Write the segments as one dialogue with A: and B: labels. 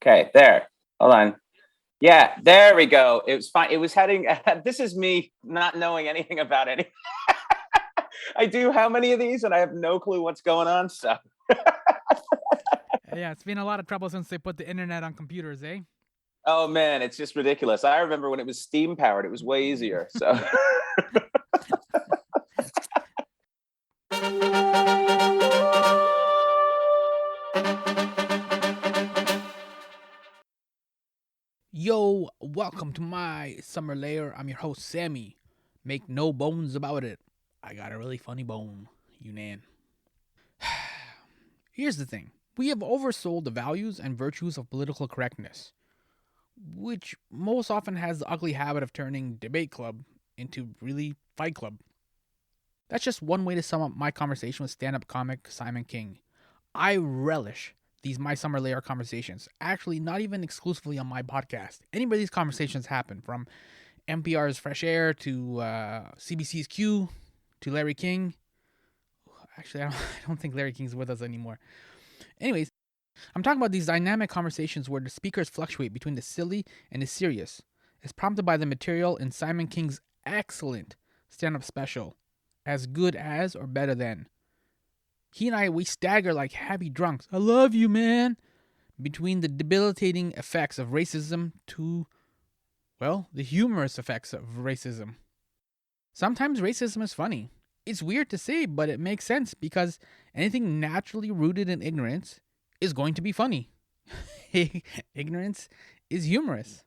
A: Okay, there. Hold on. Yeah, there we go. It was fine. It was heading. This is me not knowing anything about any. I do how many of these, and I have no clue what's going on. So,
B: Yeah, it's been a lot of trouble since they put the internet on computers, eh?
A: oh man, it's just ridiculous. I remember when it was steam powered; it was way easier. So,
B: Yo, welcome to my Summer Lair. I'm your host, Sammy. Make no bones about it. I got a really funny bone, Younan. Here's the thing. We have oversold the values and virtues of political correctness, which most often has the ugly habit of turning debate club into really fight club. That's just one way to sum up my conversation with stand-up comic Simon King. I relish these My Summer Lair conversations. Actually, not even exclusively on my podcast. Anywhere these conversations happen, from NPR's Fresh Air to CBC's Q to Larry King. Actually, I don't think Larry King's with us anymore. Anyways, I'm talking about these dynamic conversations where the speakers fluctuate between the silly and the serious. It's prompted by the material in Simon King's excellent stand-up special, As Good As or Better Than. He and I, we stagger like happy drunks. I love you, man. Between the debilitating effects of racism to, well, the humorous effects of racism. Sometimes racism is funny. It's weird to say, but it makes sense because anything naturally rooted in ignorance is going to be funny. Ignorance is humorous.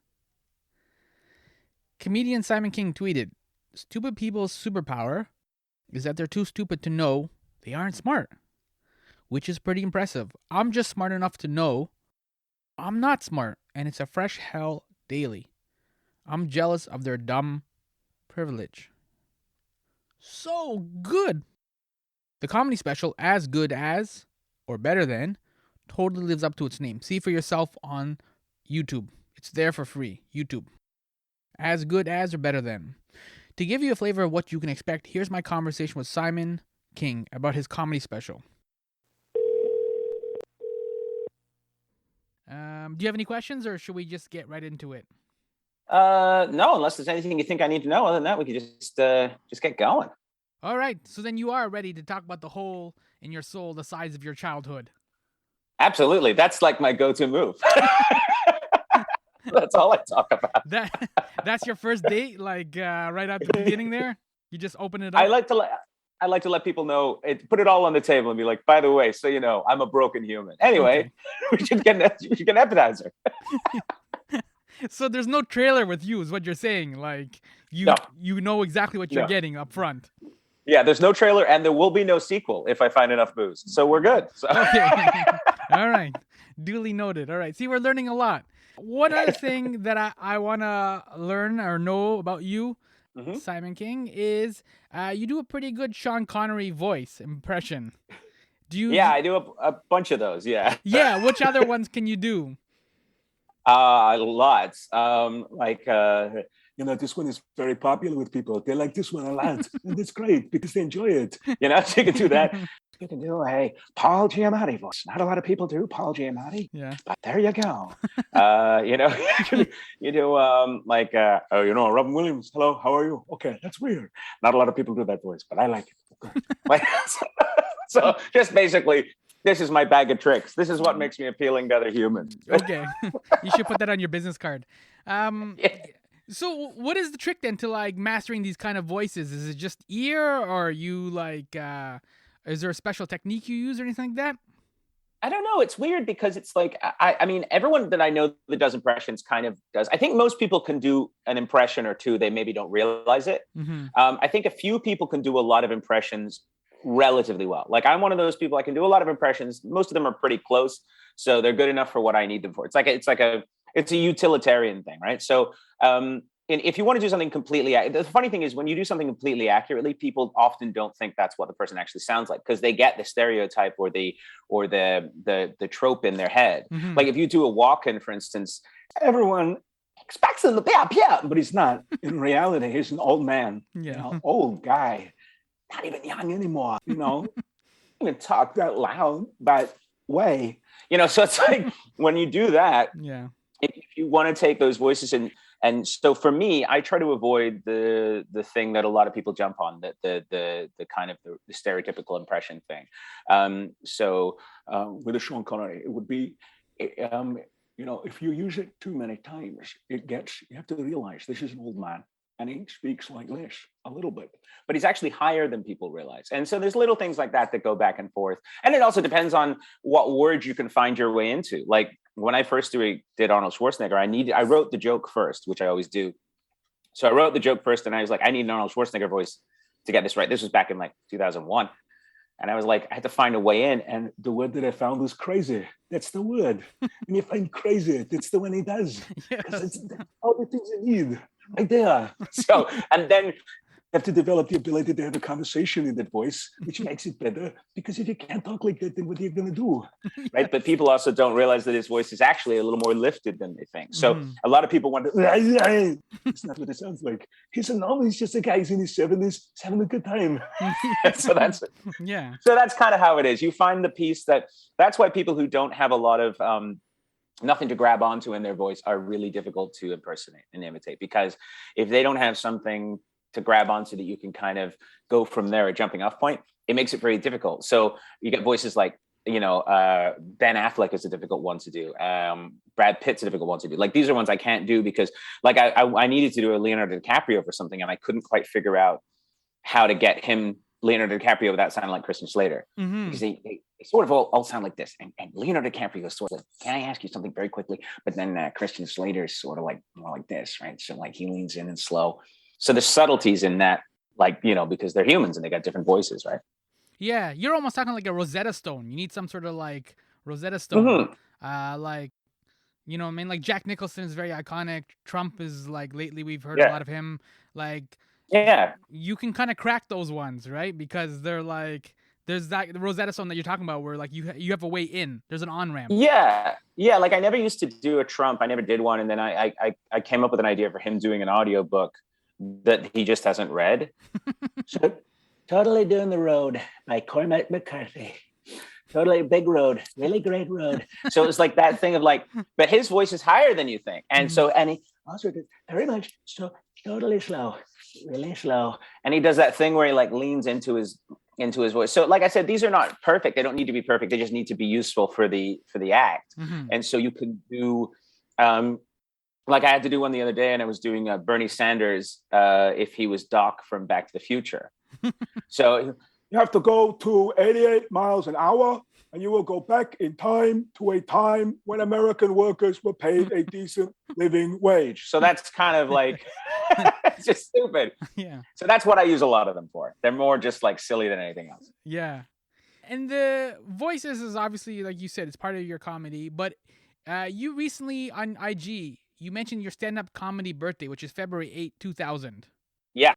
B: Comedian Simon King tweeted, "Stupid people's superpower is that they're too stupid to know they aren't smart," which is pretty impressive. I'm just smart enough to know I'm not smart, and it's a fresh hell daily. I'm jealous of their dumb privilege. So good. The comedy special, As Good As or Better Than, totally lives up to its name. See for yourself on YouTube. It's there for free. YouTube. As Good As or Better Than. To give you a flavor of what you can expect, here's my conversation with Simon King about his comedy special. Do you have any questions, or should we just get right into it?
A: no, unless there's anything you think I need to know. Other than that, we could just get going.
B: All right, so then you are ready to talk about the hole in your soul the size of your childhood.
A: Absolutely, that's like my go-to move. That's all I talk about.
B: That's your first date, like right at the beginning there. You just open it up.
A: I like to let people know, put it all on the table and be like, by the way, so you know, I'm a broken human. Anyway, okay. we should get an appetizer.
B: So there's no trailer with you, is what you're saying. Like you know exactly what you're getting up front.
A: Yeah, there's no trailer, and there will be no sequel if I find enough booze. So we're good. So.
B: Okay. All right. Duly noted. All right. See, we're learning a lot. One other thing that I want to learn or know about you, Simon King, is you do a pretty good Sean Connery voice impression. Do you?
A: Yeah, I do a bunch of those. Yeah.
B: Yeah. Which other ones can you do?
A: Lots.
C: This one is very popular with people. They like this one a lot. And it's great because they enjoy it.
A: So you can do that. You can do a Paul Giamatti voice. Not a lot of people do Paul Giamatti.
B: Yeah.
A: But there you go. You do Robin Williams. Hello, how are you? Okay, that's weird. Not a lot of people do that voice, but I like it. Okay. So just basically, this is my bag of tricks. This is what makes me appealing to other humans.
B: Okay. You should put that on your business card. Yeah. So what is the trick then to like mastering these kind of voices? Is it just ear, or are you like, is there a special technique you use or anything like that?
A: I don't know. It's weird because it's like, I mean, everyone that I know that does impressions kind of does. I think most people can do an impression or two. They maybe don't realize it.
B: Mm-hmm.
A: I think a few people can do a lot of impressions relatively well. Like I'm one of those people. I can do a lot of impressions. Most of them are pretty close, so they're good enough for what I need them for. It's a utilitarian thing, right? So, if you want to do something completely, the funny thing is when you do something completely accurately, people often don't think that's what the person actually sounds like because they get the stereotype or the trope in their head.
B: Mm-hmm.
A: Like if you do a walk-in, for instance,
C: everyone expects him to be up here, but he's not. In reality, he's an old man, old guy. Not even young anymore, even talk that loud, that way.
A: So it's like when you do that,
B: Yeah.
A: if you want to take those voices and so for me, I try to avoid the thing that a lot of people jump on, the kind of the stereotypical impression thing.
C: With a Sean Connery, it would be, if you use it too many times, you have to realize this is an old man and he speaks like this a little bit.
A: But he's actually higher than people realize. And so there's little things like that go back and forth. And it also depends on what words you can find your way into. Like when I first did Arnold Schwarzenegger, I wrote the joke first, which I always do. So I wrote the joke first and I was like, I need an Arnold Schwarzenegger voice to get this right. This was back in like 2001. And I was like, I had to find a way in. And
C: the word that I found was crazy. That's the word. When you find crazy, that's the one he does. Because it's all the things you need right there.
A: So, and then
C: have to develop the ability to have a conversation in that voice, which makes it better. Because if you can't talk like that, then what are you going to do?
A: Right. But people also don't realize that his voice is actually a little more lifted than they think. So a lot of people wonder,
C: it's not what it sounds like. He's just a guy who's in his 70s, he's having a good time.
A: So that's kind of how it is. You find the piece that's why people who don't have a lot of nothing to grab onto in their voice are really difficult to impersonate and imitate, because if they don't have something to grab onto that you can kind of go from there, a jumping off point, it makes it very difficult. So you get voices like, Ben Affleck is a difficult one to do. Brad Pitt's a difficult one to do. Like these are ones I can't do because like I needed to do a Leonardo DiCaprio for something and I couldn't quite figure out how to get Leonardo DiCaprio without sounding like Christian Slater. Because they sort of all sound like this. And Leonardo DiCaprio is sort of like, can I ask you something very quickly? But then Christian Slater is sort of like more like this, right? So like he leans in and slow. So there's subtleties in that, like, because they're humans and they got different voices, right?
B: Yeah, you're almost talking like a Rosetta Stone. You need some sort of like Rosetta Stone. Like, like Jack Nicholson is very iconic. Trump is like, lately we've heard a lot of him. Like, you can kind of crack those ones, right? Because they're like, there's that Rosetta Stone that you're talking about where like you have a way in. There's an on-ramp.
A: Yeah. Like I never used to do a Trump. I never did one. And then I came up with an idea for him doing an audiobook that he just hasn't read.
C: So, Totally Doing the Road by Cormac McCarthy. Totally big road, really great road.
A: So it's like that thing of like, but his voice is higher than you think. And so, and he
C: also did very much, so totally slow, really slow.
A: And he does that thing where he like leans into his voice. So like I said, these are not perfect. They don't need to be perfect. They just need to be useful for the act. And so you can do, like I had to do one the other day and I was doing Bernie Sanders if he was Doc from Back to the Future. So
C: you have to go to 88 miles an hour and you will go back in time to a time when American workers were paid a decent living wage.
A: So that's kind of like, it's just stupid.
B: Yeah.
A: So that's what I use a lot of them for. They're more just like silly than anything else.
B: Yeah. And the voices is obviously, like you said, it's part of your comedy, but you recently on IG, you mentioned your stand-up comedy birthday, which is February 8, 2000.
A: Yeah.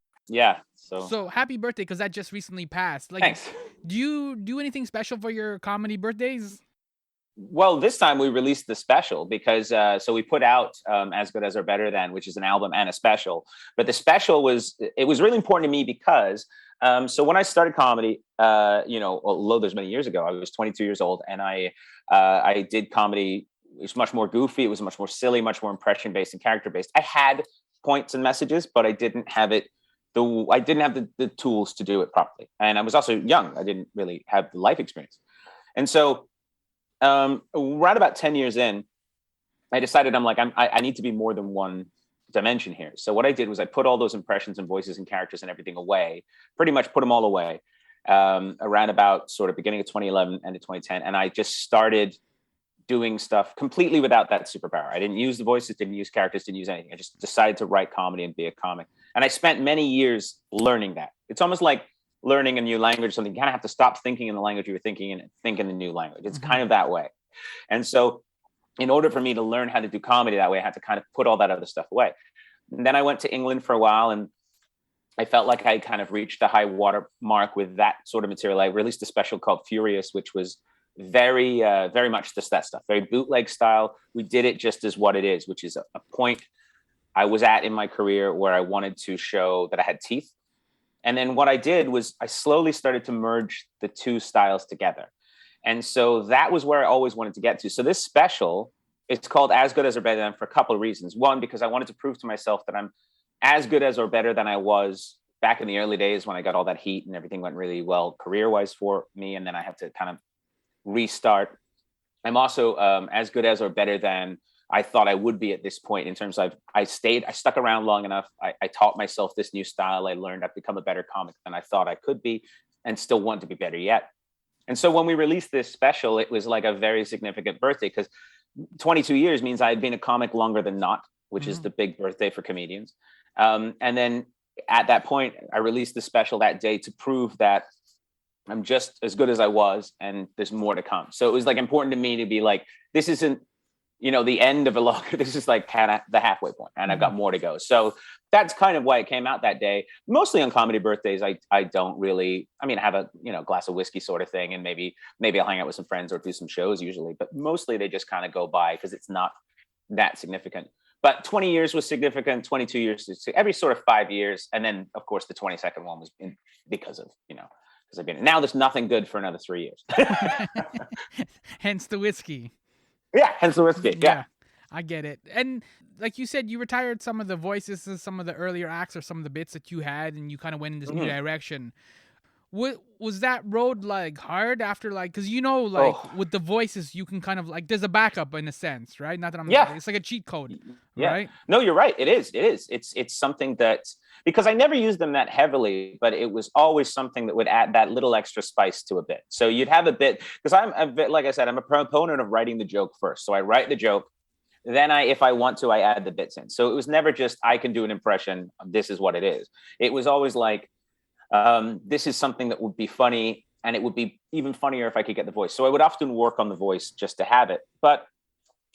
B: So happy birthday, because that just recently passed. Like,
A: thanks.
B: Do you do anything special for your comedy birthdays?
A: Well, this time we released the special because so we put out As Good As or Better Than, which is an album and a special. But the special was really important to me because so when I started comedy, although there's many years ago, I was 22 years old, and I did comedy. It was much more goofy. It was much more silly, much more impression based and character based. I had points and messages, but I didn't have it. I didn't have the tools to do it properly. And I was also young. I didn't really have the life experience. And so right about 10 years in, I decided I need to be more than one dimension here. So what I did was I put all those impressions and voices and characters and everything away, pretty much put them all away around about sort of beginning of 2011 and 2010. And I just started doing stuff completely without that superpower. I didn't use the voices, didn't use characters, didn't use anything. I just decided to write comedy and be a comic. And I spent many years learning that. It's almost like learning a new language, something you kind of have to stop thinking in the language you were thinking and think in the new language. It's kind of that way. And so in order for me to learn how to do comedy that way, I had to kind of put all that other stuff away. And then I went to England for a while and I felt like I kind of reached the high water mark with that sort of material. I released a special called Furious, which was very, very much just that stuff, very bootleg style. We did it just as what it is, which is a point I was at in my career where I wanted to show that I had teeth. And then what I did was I slowly started to merge the two styles together. And so that was where I always wanted to get to. So this special, it's called As Good As or Better Than for a couple of reasons. One, because I wanted to prove to myself that I'm as good as or better than I was back in the early days when I got all that heat and everything went really well career-wise for me. And then I had to kind of restart. I'm also as good as or better than I thought I would be at this point in terms of I stuck around long enough. I taught myself this new style. I learned I've become a better comic than I thought I could be and still want to be better yet. And so when we released this special, it was like a very significant birthday because 22 years means I had been a comic longer than not, which is the big birthday for comedians. And then at that point, I released the special that day to prove that I'm just as good as I was and there's more to come. So it was like important to me to be like, this isn't, the end of a longer, this is like kind of the halfway point and I've got more to go. So that's kind of why it came out that day. Mostly on comedy birthdays, I don't really, I have a, glass of whiskey sort of thing. And maybe I'll hang out with some friends or do some shows usually, but mostly they just kind of go by because it's not that significant. But 20 years was significant, 22 years, every sort of 5 years. And then of course the 22nd one was because of, because I've been, now there's nothing good for another 3 years.
B: Hence the whiskey.
A: Yeah, hence the whiskey. Yeah,
B: I get it. And like you said, you retired some of the voices and some of the earlier acts or some of the bits that you had, and you kind of went in this new direction. Was that road like hard after because with the voices you can kind of there's a backup in a sense, right? Not that it's like a cheat code, right?
A: No, you're right. It is. It's something that, because I never used them that heavily, but it was always something that would add that little extra spice to a bit. So you'd have a bit, because I'm a bit, like I said, I'm a proponent of writing the joke first. So I write the joke, then if I want to, I add the bits in. So it was never just, I can do an impression, this is what it is. It was always like, this is something that would be funny, and it would be even funnier if I could get the voice. So I would often work on the voice just to have it.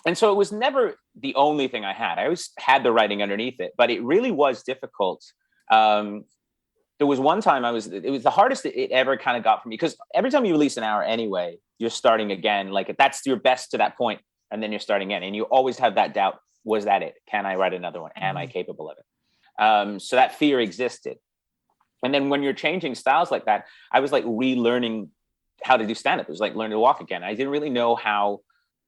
A: And so it was never the only thing I had. I always had the writing underneath it, but it really was difficult. There was one time it was the hardest it ever kind of got for me, because every time you release an hour anyway, you're starting again. Like that's your best to that point, and then you're starting again. And you always have that doubt. Was that it? Can I write another one? Am I capable of it? So that fear existed. And then when you're changing styles like that, I was like relearning how to do stand-up. It was like learning to walk again. I didn't really know how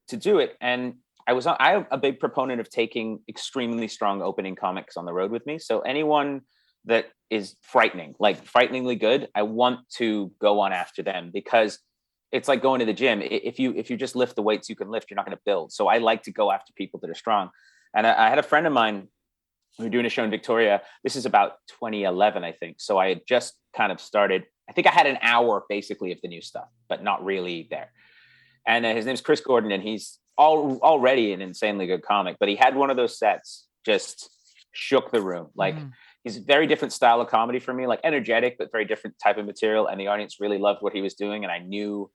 A: to do it. And I'm a big proponent of taking extremely strong opening comics on the road with me. So anyone that is frighteningly good, I want to go on after them, because it's like going to the gym. If you just lift the weights you can lift, you're not going to build. So I like to go after people that are strong. And I had a friend of mine, we were doing a show in Victoria. This is about 2011, I think. So I had just kind of started. I think I had an hour basically of the new stuff, but not really there. And his name's Chris Gordon, and he's already an insanely good comic. But he had one of those sets, just shook the room. He's a very different style of comedy for me, like energetic, but very different type of material. And the audience really loved what he was doing. And I knew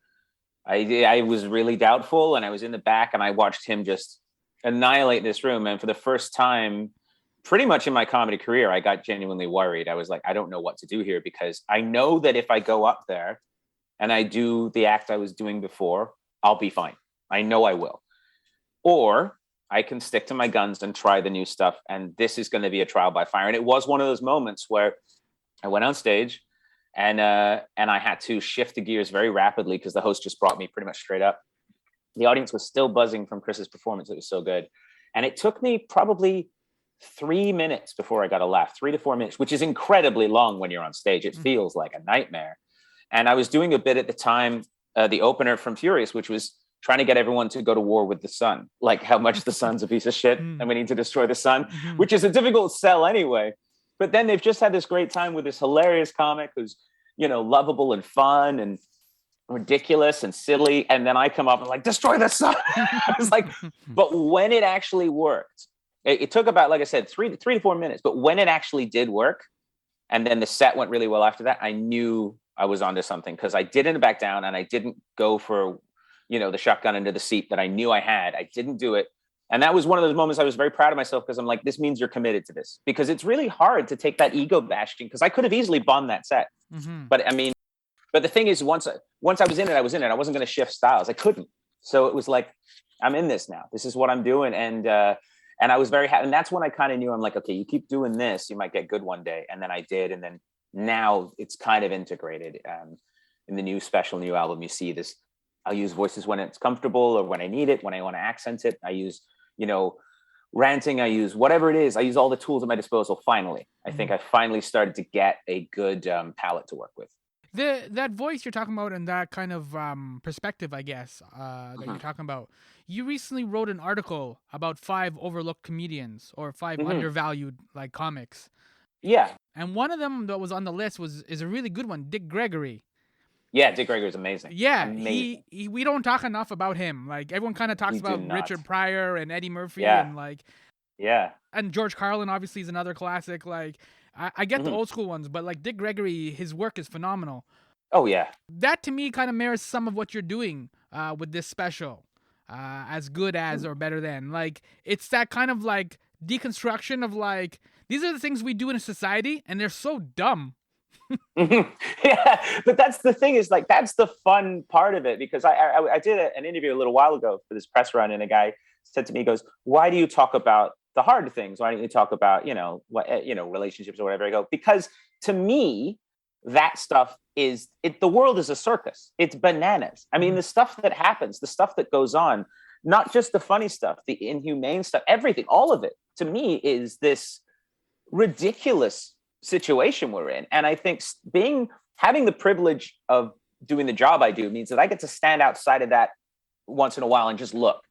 A: I was really doubtful, and I was in the back, and I watched him just annihilate this room. And for the first time, pretty much in my comedy career, I got genuinely worried. I was like, I don't know what to do here, because I know that if I go up there and I do the act I was doing before, I'll be fine. I know I will. Or I can stick to my guns and try the new stuff. And this is going to be a trial by fire. And it was one of those moments where I went on stage and I had to shift the gears very rapidly, because the host just brought me pretty much straight up. The audience was still buzzing from Chris's performance. It was so good. And it took me probably 3 minutes before I got a laugh, 3 to 4 minutes, which is incredibly long when you're on stage. It feels like a nightmare. And I was doing a bit at the time, the opener from Furious, which was trying to get everyone to go to war with the sun, like how much the sun's a piece of shit and we need to destroy the sun, which is a difficult sell anyway. But then they've just had this great time with this hilarious comic who's, lovable and fun and ridiculous and silly. And then I come up and like, destroy the sun. I was like, but when it actually worked, it took about, like I said, 3 to 4 minutes. But when it actually did work, and then the set went really well after that, I knew I was onto something, because I didn't back down, and I didn't go for, the shotgun into the seat that I knew I had. I didn't do it. And that was one of those moments I was very proud of myself, because I'm like, this means you're committed to this, because it's really hard to take that ego bashing, because I could have easily bombed that set. But the thing is, once I was in it, I was in it. I wasn't going to shift styles. I couldn't. So it was like, I'm in this now. This is what I'm doing. And I was very happy. And that's when I kind of knew, I'm like, okay, you keep doing this, you might get good one day. And then I did. And then now it's kind of integrated. In the new album, you see this I'll use voices when it's comfortable or when I need it, when I want to accent it. I use, ranting. I use whatever it is. I use all the tools at my disposal. Finally, I think I finally started to get a good palette to work with.
B: That voice you're talking about and that kind of perspective, I guess, that you're talking about. You recently wrote an article about 5 overlooked comedians or 5 undervalued like comics.
A: Yeah.
B: And one of them that was on the list is a really good one, Dick Gregory.
A: Yeah, Dick Gregory is amazing.
B: Yeah,
A: amazing.
B: He we don't talk enough about him. Like everyone kind of talks about Richard Pryor and Eddie Murphy and like and George Carlin obviously is another classic. Like I get the old school ones, but like Dick Gregory, his work is phenomenal.
A: Oh yeah.
B: That to me kind of mirrors some of what you're doing with this special. As good as or better than. Like it's that kind of like deconstruction of like these are the things we do in a society and they're so dumb.
A: Yeah, but that's the thing is like that's the fun part of it because I did an interview a little while ago for this press run and a guy said to me, he goes, why do you talk about the hard things? Why don't you talk about relationships or whatever? I go, because to me that stuff is the world is a circus. It's bananas. I mean, the stuff that happens, the stuff that goes on, not just the funny stuff, the inhumane stuff, everything, all of it to me is this ridiculous situation we're in. And I think having the privilege of doing the job I do means that I get to stand outside of that once in a while and just look.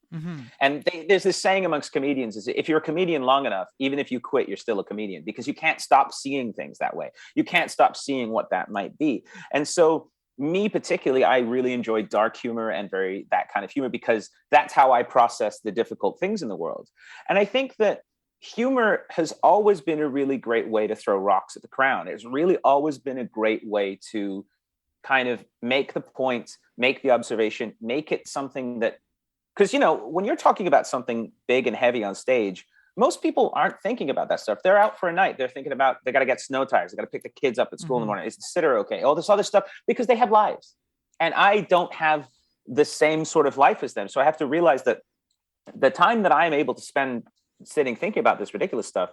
A: And there's this saying amongst comedians is if you're a comedian long enough, even if you quit, you're still a comedian because you can't stop seeing things that way. You can't stop seeing what that might be. And so me particularly, I really enjoy dark humor and that kind of humor because that's how I process the difficult things in the world. And I think that humor has always been a really great way to throw rocks at the crown. It's really always been a great way to kind of make the point, make the observation, make it something that, because, when you're talking about something big and heavy on stage, most people aren't thinking about that stuff. They're out for a night. They're thinking about, they got to get snow tires. They got to pick the kids up at school in the morning. Is the sitter okay? All this other stuff, because they have lives. And I don't have the same sort of life as them. So I have to realize that the time that I'm able to spend sitting thinking about this ridiculous stuff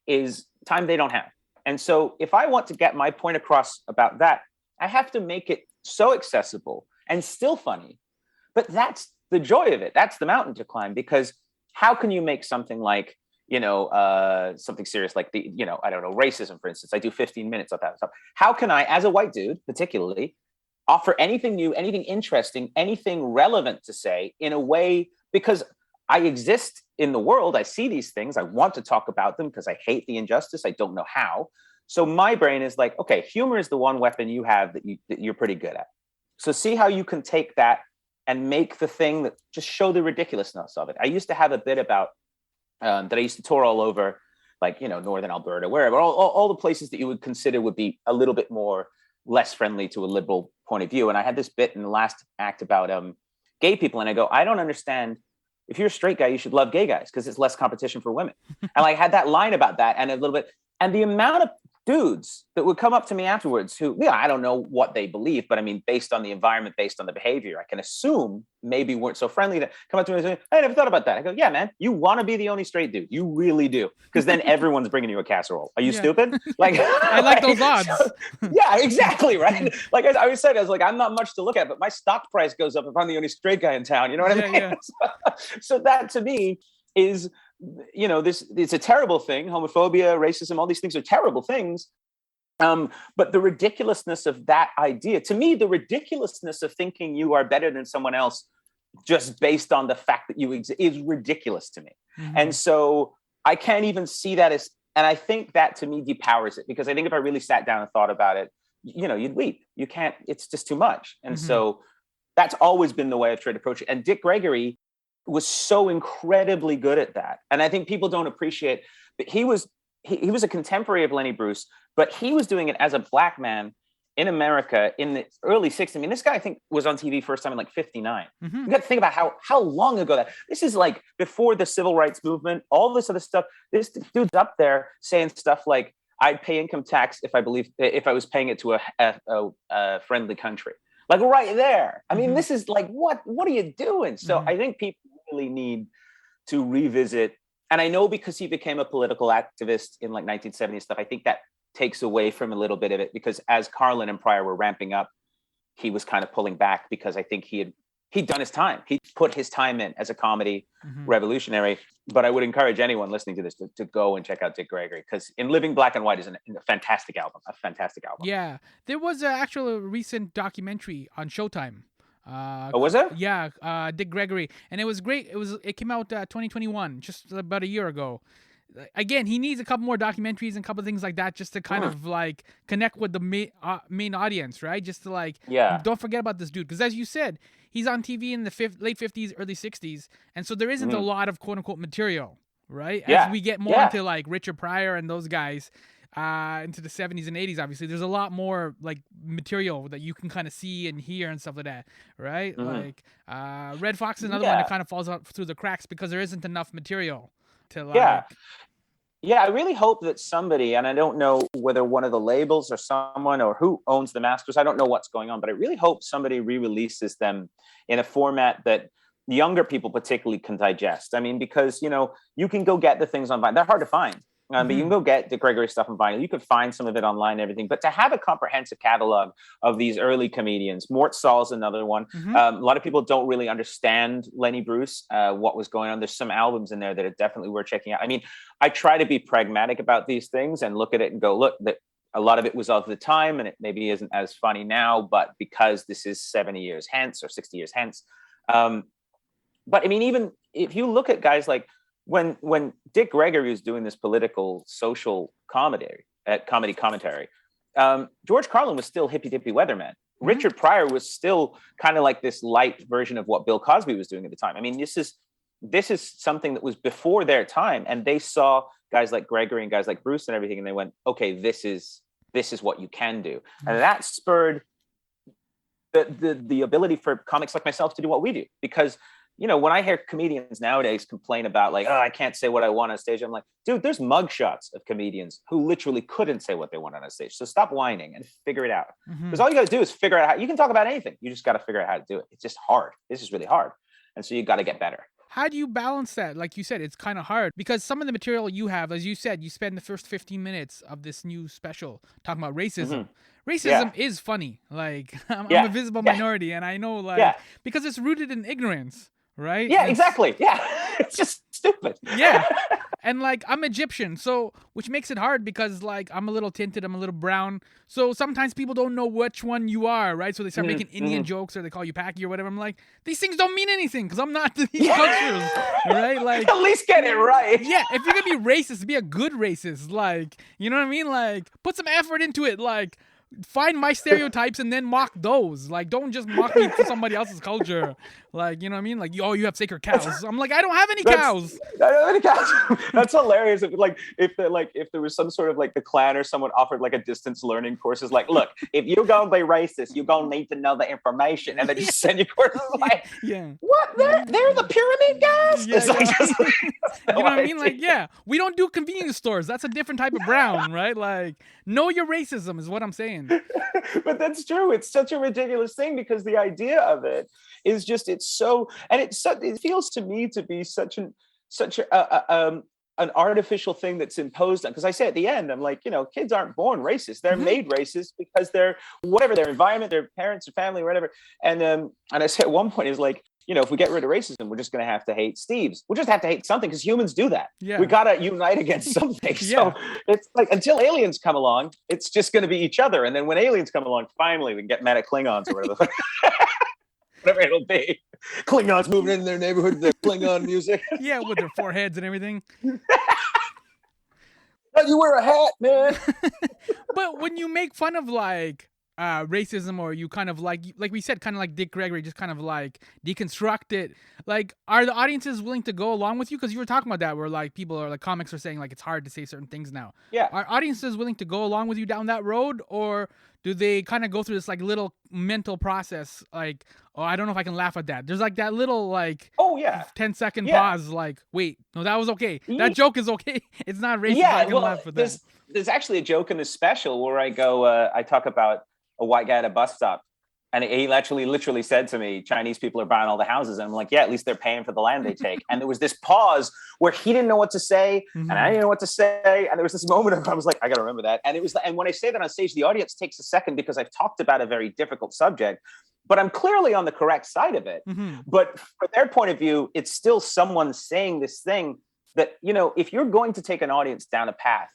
A: is time they don't have. And so if I want to get my point across about that, I have to make it so accessible and still funny. But that's the joy of it. That's the mountain to climb, because how can you make something like, something serious like racism, for instance? I do 15 minutes of that stuff. How can I, as a white dude, particularly, offer anything new, anything interesting, anything relevant to say in a way, because I exist in the world. I see these things. I want to talk about them because I hate the injustice. I don't know how. So my brain is like, okay, humor is the one weapon you have that you're pretty good at. So see how you can take that and make the thing that just show the ridiculousness of it. I used to have a bit about that I used to tour all over, like, Northern Alberta, wherever, all the places that you would consider would be a little bit more less friendly to a liberal point of view. And I had this bit in the last act about gay people. And I go, I don't understand. If you're a straight guy, you should love gay guys because it's less competition for women. And I had that line about that and a little bit, and the amount of dudes that would come up to me afterwards who, I don't know what they believe, but I mean, based on the environment, based on the behavior, I can assume maybe weren't so friendly to come up to me and say, I never thought about that. I go, yeah, man, you want to be the only straight dude. You really do. Because then everyone's bringing you a casserole. Are you stupid? Like,
B: I like those odds.
A: Yeah, exactly. Right. Like I always said, I was like, I'm not much to look at, but my stock price goes up if I'm the only straight guy in town. You know what I mean?
B: Yeah.
A: So that to me is, it's a terrible thing. Homophobia, racism, all these things are terrible things. But the ridiculousness of that idea, to me, the ridiculousness of thinking you are better than someone else just based on the fact that you exist is ridiculous to me. And so I can't even see that as, and I think that to me depowers it, because I think if I really sat down and thought about it, you'd weep. You can't, it's just too much. And so that's always been the way I've tried to approach it. And Dick Gregory was so incredibly good at that. And I think people don't appreciate that he was a contemporary of Lenny Bruce, but he was doing it as a black man in America in the early 60s. I mean, this guy, I think, was on TV first time in like 59. You got to think about how long ago this is, like before the civil rights movement, all this other stuff. This dude's up there saying stuff like, I'd pay income tax if I was paying it to a friendly country. Like right there. I mean, this is like, what are you doing? So I think people really need to revisit. And I know because he became a political activist in like 1970 stuff, I think that takes away from a little bit of it, because as Carlin and Pryor were ramping up, he was kind of pulling back because I think he he'd done his time. He put his time in as a comedy revolutionary. But I would encourage anyone listening to this to go and check out Dick Gregory, because In Living Black and White is a fantastic album.
B: Yeah, there was an actual recent documentary on Showtime.
A: Oh, was it?
B: Yeah, Dick Gregory, and it was great. It came out 2021, just about a year ago. Again, he needs a couple more documentaries and a couple of things like that just to kind of like connect with the main audience, right? Just to like, don't forget about this dude, because as you said, he's on TV in the late 50s, early 60s, and so there isn't a lot of quote unquote material, right? As we get more into like Richard Pryor and those guys, into the 70s and 80s, obviously there's a lot more like material that you can kind of see and hear and stuff like that, right? Like Red Fox is another one that kind of falls out through the cracks because there isn't enough material to like.
A: Yeah, I really hope that somebody, and I don't know whether one of the labels or someone or who owns the masters, I don't know what's going on, but I really hope somebody re-releases them in a format that younger people particularly can digest. I mean, because, you know, you can go get the things on vinyl. They're hard to find. But you can go get Dick Gregory stuff on vinyl. You could find some of it online and everything. But to have a comprehensive catalog of these early comedians, Mort Saul's another one. A lot of people don't really understand Lenny Bruce, what was going on. There's some albums in there that are definitely worth checking out. I mean, I try to be pragmatic about these things and look at it and go, look, that a lot of it was of the time and it maybe isn't as funny now, but because this is 70 years hence or 60 years hence. But I mean, even if you look at guys like, when Dick Gregory was doing this political social comedy commentary, George Carlin was still hippy dippy weatherman. Richard Pryor was still kind of like this light version of what Bill Cosby was doing at the time. I mean, this is something that was before their time, and they saw guys like Gregory and guys like Bruce and everything, and they went, okay, this is what you can do, and that spurred the ability for comics like myself to do what we do. Because, you know, when I hear comedians nowadays complain about like, oh, I can't say what I want on stage, I'm like, dude, there's mugshots of comedians who literally couldn't say what they want on a stage. So stop whining and figure it out. Because all you got to do is figure out how you can talk about anything. You just got to figure out how to do it. It's just hard. This is really hard. And so you got to get better.
B: How do you balance that? Like you said, it's kind of hard because some of the material you have, as you said, you spend the first 15 minutes of this new special talking about racism. Racism is funny. Like I'm a visible minority, and I know because it's rooted in ignorance. Right?
A: Yeah, exactly. Yeah. It's just stupid.
B: Yeah. And like I'm Egyptian, so which makes it hard because like I'm a little tinted, I'm a little brown. So sometimes people don't know which one you are, right? So they start making Indian jokes or they call you Paki or whatever. I'm like, these things don't mean anything because I'm not these cultures. Right? Like
A: at least get it right.
B: Yeah, if you're gonna be racist, be a good racist. Like, you know what I mean? Like put some effort into it. Like find my stereotypes and then mock those. Like, don't just mock me for somebody else's culture. Like, you know what I mean? Like, oh, you have sacred cows. I'm like, I don't have any cows.
A: I don't have any cows. That's hilarious. If there was some sort of like the Klan or someone offered like a distance learning courses, like, look, if you're gonna be racist, you're gonna need to know the information, and then just send you courses like, what? They're the pyramid guys.
B: Yeah, you know what I mean? Like, we don't do convenience stores. That's a different type of brown, right? Like, know your racism is what I'm saying.
A: But that's true. It's such a ridiculous thing because the idea of it is just it feels to me to be such an artificial thing that's imposed on. Because I say at the end, I'm like, you know, kids aren't born racist; they're made racist because they're whatever their environment, their parents, their family, whatever. And I say at one point is like, you know, if we get rid of racism, we're just going to have to hate Steves. We'll just have to hate something because humans do that. Yeah. We got to unite against something. So it's like until aliens come along, it's just going to be each other. And then when aliens come along, finally we can get mad at Klingons or whatever. Whatever it'll be. Klingons moving in their neighborhood with their Klingon music.
B: Yeah, with their foreheads and everything.
A: Oh, you wear a hat, man.
B: But when you make fun of like racism, or you kind of like we said, kind of like Dick Gregory, just kind of like deconstruct it, like are the audiences willing to go along with you? Because you were talking about that where like people are like comics are saying like it's hard to say certain things now. Are audiences willing to go along with you down that road, or do they kind of go through this like little mental process like, oh, I don't know if I can laugh at that? There's like that little like 10-second pause, like, wait, no, that was okay, that joke is okay, it's not racist, I can laugh at that.
A: There's actually a joke in this special where I go I talk about a white guy at a bus stop, and he actually literally said to me, Chinese people are buying all the houses. And I'm like, yeah, at least they're paying for the land they take. And there was this pause where he didn't know what to say, and I didn't know what to say. And there was this moment of I was like, I got to remember that. And when I say that on stage, the audience takes a second because I've talked about a very difficult subject. but I'm clearly on the correct side of it.
B: Mm-hmm.
A: But from their point of view, it's still someone saying this thing that, you know, if you're going to take an audience down a path,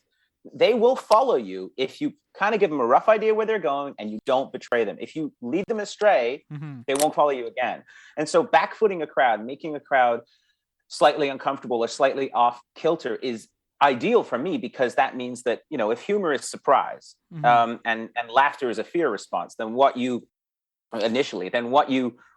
A: they will follow you if you kind of give them a rough idea where they're going and you don't betray them. If you lead them astray,
B: Mm-hmm.
A: they won't follow you again. And so backfooting a crowd, making a crowd slightly uncomfortable or slightly off kilter is ideal for me, because that means that, you know, if humor is surprise,
B: Mm-hmm.
A: and laughter is a fear response, then what you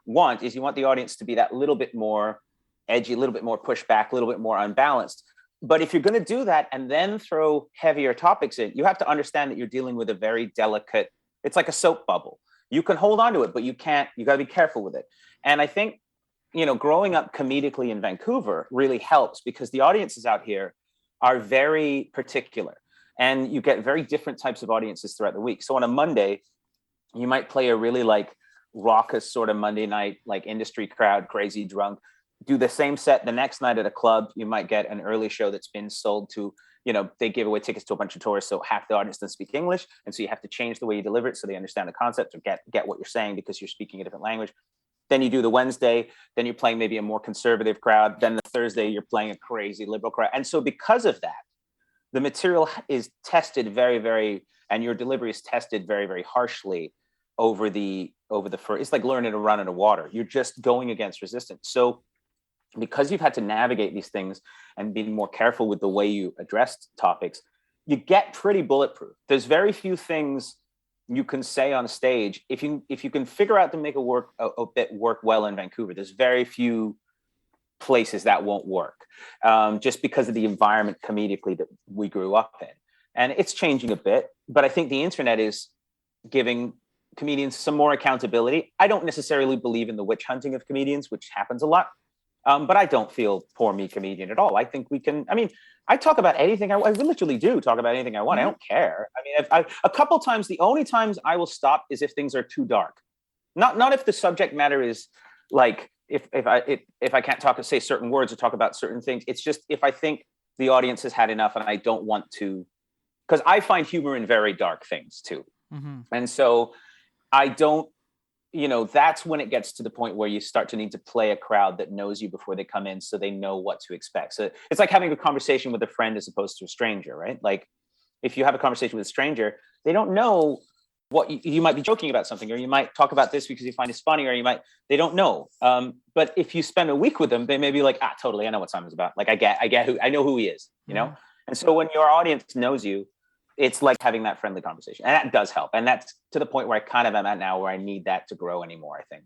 A: want is you want the audience to be that little bit more edgy, a little bit more pushback, a little bit more unbalanced. But if you're going to do that and then throw heavier topics in, you have to understand that you're dealing with a very delicate, it's like a soap bubble. You can hold on to it, but you got to be careful with it. And I think, you know, growing up comedically in Vancouver really helps, because the audiences out here are very particular, and you get very different types of audiences throughout the week. So on a Monday, you might play a really like raucous sort of Monday night, like industry crowd, crazy drunk. Do the same set the next night at a club. You might get an early show that's been sold to, you know, they give away tickets to a bunch of tourists, so half the audience doesn't speak English, and so you have to change the way you deliver it so they understand the concept or get what you're saying because you're speaking a different language. Then you do the Wednesday, then you're playing maybe a more conservative crowd. Then the Thursday, you're playing a crazy liberal crowd. And so because of that, the material is tested very, very, and your delivery is tested very, very harshly over the first. It's like learning to run in the water. You're just going against resistance. So because you've had to navigate these things and be more careful with the way you address topics, you get pretty bulletproof. There's very few things you can say on stage. If you can figure out to make a bit work well in Vancouver, there's very few places that won't work, just because of the environment comedically that we grew up in. And it's changing a bit, but I think the internet is giving comedians some more accountability. I don't necessarily believe in the witch hunting of comedians, which happens a lot. But I don't feel poor me comedian at all. I think we can, I mean, I talk about anything. I literally do talk about anything I want. I don't care. I mean, a couple times, the only times I will stop is if things are too dark. Not if the subject matter is like, if I can't say certain words or talk about certain things. It's just if I think the audience has had enough and I don't want to, because I find humor in very dark things too.
B: Mm-hmm.
A: And so I don't, you know, that's when it gets to the point where you start to need to play a crowd that knows you before they come in, so they know what to expect. So it's like having a conversation with a friend as opposed to a stranger, right? Like if you have a conversation with a stranger, they don't know what you might be joking about something, or you might talk about this because you find it's funny, or they don't know. But if you spend a week with them, they may be like, totally, I know what Simon's about. Like I know who he is, you know? And so when your audience knows you, it's like having that friendly conversation, and that does help. And that's to the point where I kind of am at now, where I need that to grow anymore, I think.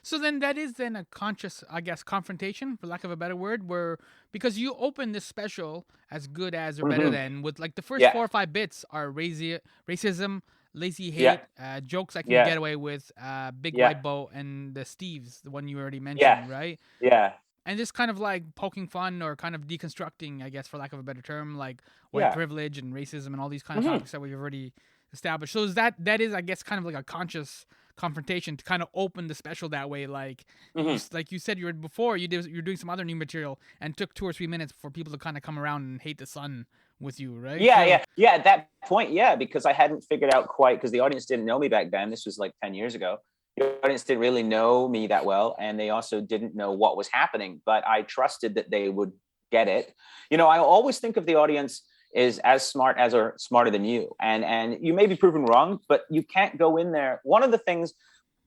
B: So then that is then a conscious, I guess, confrontation, for lack of a better word, where, because you open this special as good as or better than, with like the first 4 or 5 bits are racism, lazy hate, jokes I can get away with, big white boat, and the Steves, the one you already mentioned, right?
A: Yeah.
B: And just kind of like poking fun or kind of deconstructing, I guess, for lack of a better term, like white privilege and racism and all these kind of topics that we've already established. So is that is, I guess, kind of like a conscious confrontation to kind of open the special that way. Like, like you said, you're doing some other new material and took 2 or 3 minutes for people to kind of come around and hate the sun with you, right?
A: Yeah. At that point, because I hadn't figured out quite, because the audience didn't know me back then. This was like 10 years ago. The audience didn't really know me that well, and they also didn't know what was happening, but I trusted that they would get it. You know, I always think of the audience is as smart as or smarter than you, and you may be proven wrong, but you can't go in there. One of the things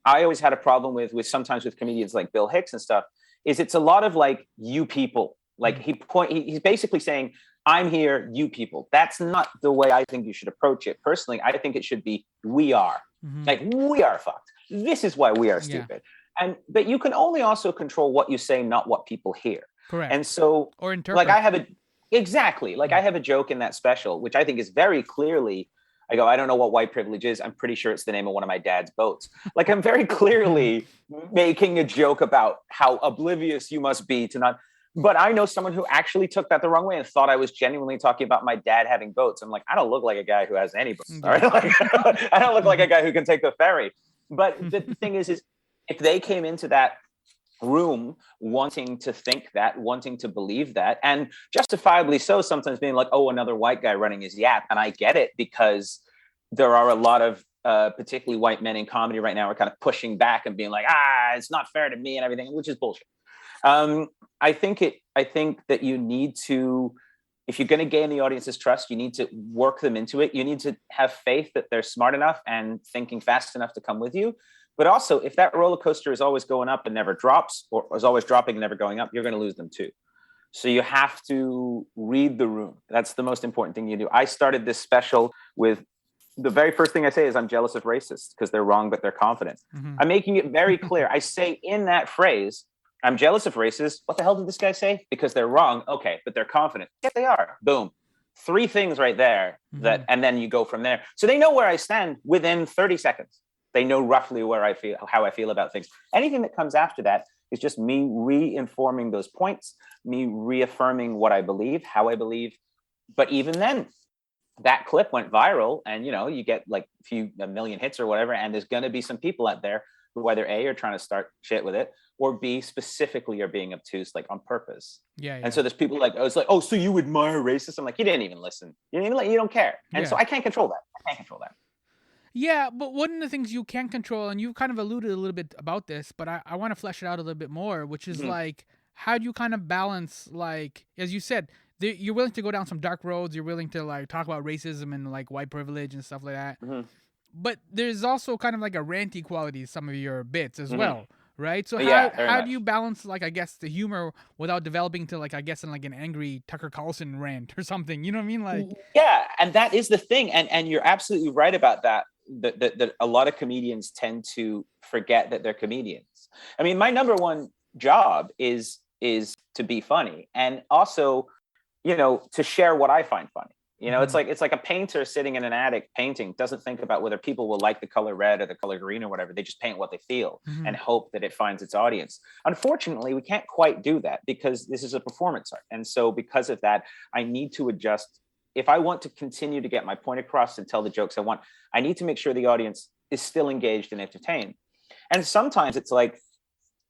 A: I always had a problem with sometimes with comedians like Bill Hicks and stuff is it's a lot of like, you people. Like he's basically saying, I'm here, you people. That's not the way I think you should approach it. Personally, I think it should be, we are. Like, we are fucked. This is why we are stupid. But you can only also control what you say, not what people hear.
B: Correct.
A: And so,
B: or interpret.
A: Like I have a joke in that special, which I think is very clearly, I go, I don't know what white privilege is. I'm pretty sure it's the name of one of my dad's boats. Like, I'm very clearly making a joke about how oblivious you must be to not. But I know someone who actually took that the wrong way and thought I was genuinely talking about my dad having boats. I'm like, I don't look like a guy who has any boats. All right? Like, I don't look like a guy who can take the ferry. But the thing is if they came into that room wanting to think that, wanting to believe that, and justifiably so, sometimes being like, oh, another white guy running his yap. And I get it, because there are a lot of particularly white men in comedy right now are kind of pushing back and being like, it's not fair to me and everything, which is bullshit. I think that you need to, if you're going to gain the audience's trust, you need to work them into it. You need to have faith that they're smart enough and thinking fast enough to come with you. But also, if that roller coaster is always going up and never drops, or is always dropping and never going up, you're going to lose them too. So you have to read the room. That's the most important thing you do. I started this special with the very first thing I say is I'm jealous of racists because they're wrong, but they're confident. Mm-hmm. I'm making it very clear. I say in that phrase, I'm jealous of racists. What the hell did this guy say? Because they're wrong. Okay, but they're confident. Yeah, they are. Boom. 3 things right there that, and then you go from there. So they know where I stand within 30 seconds. They know roughly where I feel, how I feel about things. Anything that comes after that is just me re-informing those points, me reaffirming what I believe, how I believe. But even then, that clip went viral, and you get like a million hits or whatever, and there's going to be some people out there who either A, are trying to start shit with it, or B, specifically are being obtuse, like on purpose. Yeah. And so there's people like, it's like, oh, so you admire racists? I'm like, you didn't even listen. You don't care. And so I can't control that.
B: Yeah, but one of the things you can control, and you kind of alluded a little bit about this, but I want to flesh it out a little bit more, which is like, how do you kind of balance, like, as you said, you're willing to go down some dark roads, you're willing to like talk about racism and like white privilege and stuff like that. But there's also kind of like a ranty quality to some of your bits as well, right? So how do you balance, like, I guess, the humor without developing to, like, I guess, in like an angry Tucker Carlson rant or something? You know what I mean? Like,
A: yeah, and that is the thing, and you're absolutely right about that. That a lot of comedians tend to forget that they're comedians. I mean, my number one job is to be funny, and also, to share what I find funny. It's like a painter sitting in an attic painting doesn't think about whether people will like the color red or the color green or whatever. They just paint what they feel and hope that it finds its audience. Unfortunately, we can't quite do that because this is a performance art. And so because of that, I need to adjust. If I want to continue to get my point across and tell the jokes I want, I need to make sure the audience is still engaged and entertained. And sometimes it's like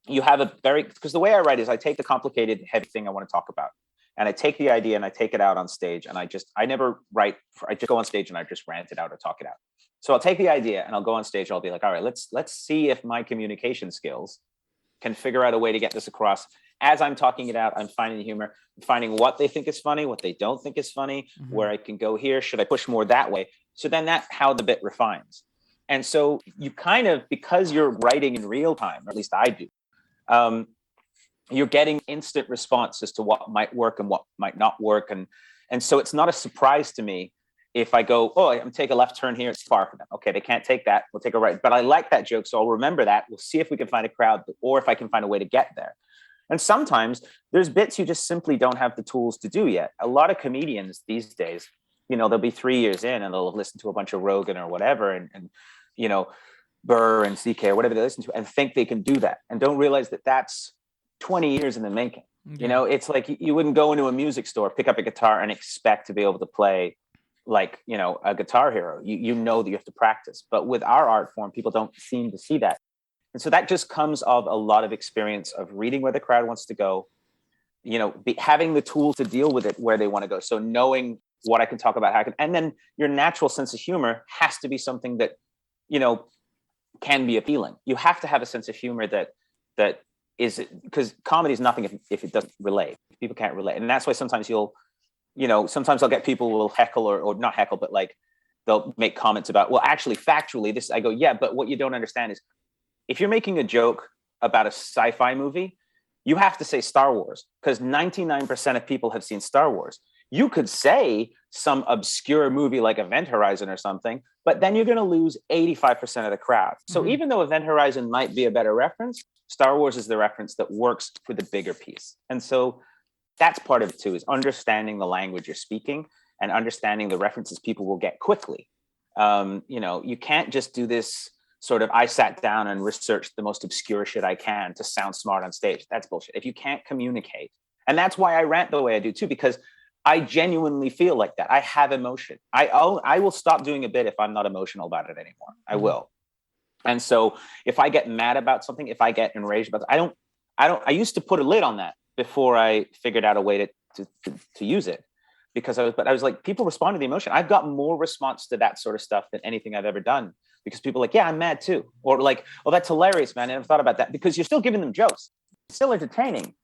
A: you have because the way I write is I take the complicated, heavy thing I want to talk about, and I take the idea and I take it out on stage, and I never write. I just go on stage and I just rant it out or talk it out. So I'll take the idea and I'll go on stage. And I'll be like, all right, let's see if my communication skills can figure out a way to get this across. As I'm talking it out, I'm finding the humor, finding what they think is funny, what they don't think is funny, where I can go here. Should I push more that way? So then that's how the bit refines. And so you kind of, because you're writing in real time, or at least I do, you're getting instant response as to what might work and what might not work. And so it's not a surprise to me if I go, I'm going to take a left turn here, it's far for them. Okay, they can't take that. We'll take a right. But I like that joke, so I'll remember that. We'll see if we can find a crowd, or if I can find a way to get there. And sometimes there's bits you just simply don't have the tools to do yet. A lot of comedians these days, they'll be 3 years in and they'll have listened to a bunch of Rogan or whatever, and Burr and CK or whatever they listen to, and think they can do that, and don't realize that that's 20 years in the making. It's like you wouldn't go into a music store, pick up a guitar, and expect to be able to play like, a guitar hero. You know that you have to practice. But with our art form, people don't seem to see that. And so that just comes of a lot of experience of reading where the crowd wants to go, having the tools to deal with it where they want to go. So knowing what I can talk about, and then your natural sense of humor has to be something that, can be appealing. You have to have a sense of humor that is, because comedy is nothing if it doesn't relate. People can't relate. And that's why sometimes sometimes I'll get people who will heckle or not heckle, but like they'll make comments about, well, actually, factually, this, I go, yeah, but what you don't understand is, if you're making a joke about a sci-fi movie, you have to say Star Wars, because 99% of people have seen Star Wars. You could say some obscure movie like Event Horizon or something, but then you're going to lose 85% of the crowd. So even though Event Horizon might be a better reference, Star Wars is the reference that works for the bigger piece. And so that's part of it too, is understanding the language you're speaking and understanding the references people will get quickly. You can't just do this sort of, I sat down and researched the most obscure shit I can to sound smart on stage. That's bullshit. If you can't communicate, and that's why I rant the way I do too, because I genuinely feel like that. I have emotion. I will stop doing a bit if I'm not emotional about it anymore. I will. And so if I get mad about something, if I get enraged about it, I used to put a lid on that before I figured out a way to use it, because I was like, people respond to the emotion. I've got more response to that sort of stuff than anything I've ever done. because people are like, yeah, I'm mad too. Or like, oh, that's hilarious, man. I never thought about that, because you're still giving them jokes. It's still entertaining.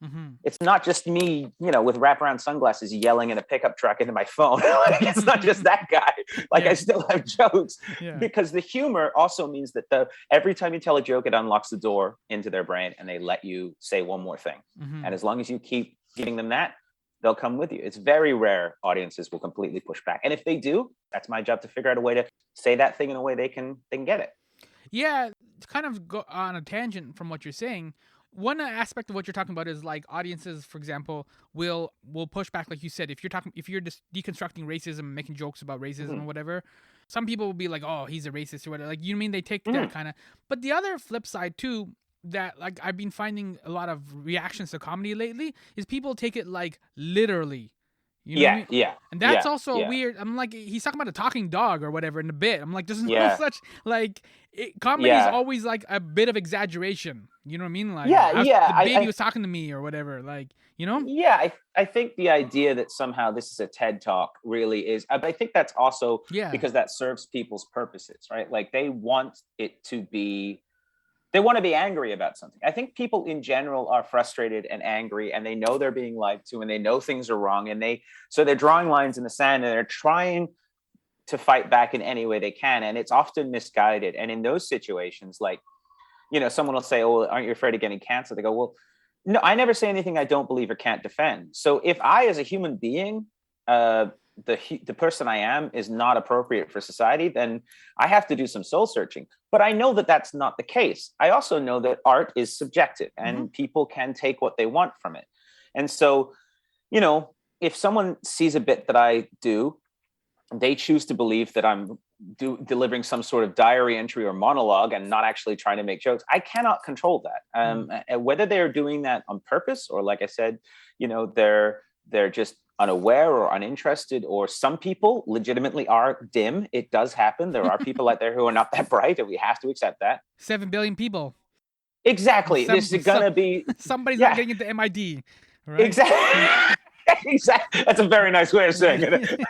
A: It's not just me, with wraparound sunglasses yelling in a pickup truck into my phone. Like, it's not just that guy. Like, I still have jokes, because the humor also means that every time you tell a joke, it unlocks the door into their brain and they let you say one more thing. And as long as you keep giving them that, they'll come with you. It's very rare audiences will completely push back. And if they do, that's my job to figure out a way to say that thing in a way they can get it.
B: Yeah, to kind of go on a tangent from what you're saying, one aspect of what you're talking about is like audiences, for example, will push back, like you said, if you're just deconstructing racism, making jokes about racism or whatever. Some people will be like, "Oh, he's a racist" or whatever. Like, you mean they take that kind of. But the other flip side too, that like I've been finding a lot of reactions to comedy lately, is people take it like literally. You know what I mean?
A: Yeah.
B: And that's also weird. I'm like, he's talking about a talking dog or whatever in the bit. I'm like, there's no such, like, comedy is always like a bit of exaggeration. You know what I mean? Like, the baby was talking to me or whatever. Like,
A: Yeah, I think the idea that somehow this is a TED Talk really is, I think that's also because that serves people's purposes, right? Like, they want it to be, they want to be angry about something. I think people in general are frustrated and angry, and they know they're being lied to, and they know things are wrong, and so they're drawing lines in the sand, and they're trying to fight back in any way they can, and it's often misguided. And in those situations, like, someone will say, "Oh, aren't you afraid of getting canceled?" They go, "Well, no, I never say anything I don't believe or can't defend." So if I, as a human being, the person I am is not appropriate for society, then I have to do some soul searching. But I know that that's not the case. I also know that art is subjective, and people can take what they want from it. And so, if someone sees a bit that I do, they choose to believe that I'm delivering some sort of diary entry or monologue and not actually trying to make jokes. I cannot control that. Whether they're doing that on purpose, or, like I said, they're just unaware or uninterested, or some people legitimately are dim. It does happen. There are people out there who are not that bright, and we have to accept that.
B: 7 billion people.
A: Exactly. This is gonna be
B: somebody's not getting into MIT. Right?
A: Exactly. Exactly. That's a very nice way of saying it.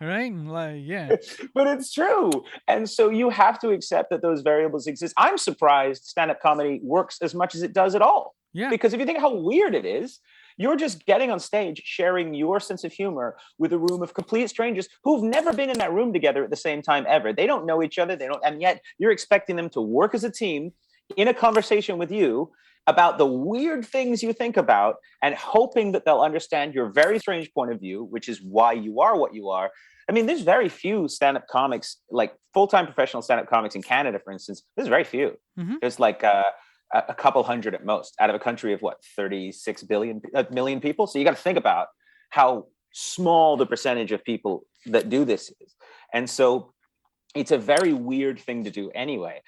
B: Right? Like, yeah.
A: But it's true. And so you have to accept that those variables exist. I'm surprised stand-up comedy works as much as it does at all.
B: Yeah.
A: Because if you think how weird it is, you're just getting on stage, sharing your sense of humor with a room of complete strangers who've never been in that room together at the same time ever. They don't know each other. And yet you're expecting them to work as a team in a conversation with you about the weird things you think about, and hoping that they'll understand your very strange point of view, which is why you are what you are. I mean, there's very few stand-up comics, like full-time professional stand-up comics in Canada, for instance. There's very few. There's like a couple hundred at most, out of a country of 36 million people. So you got to think about how small the percentage of people that do this is. And so it's a very weird thing to do anyway.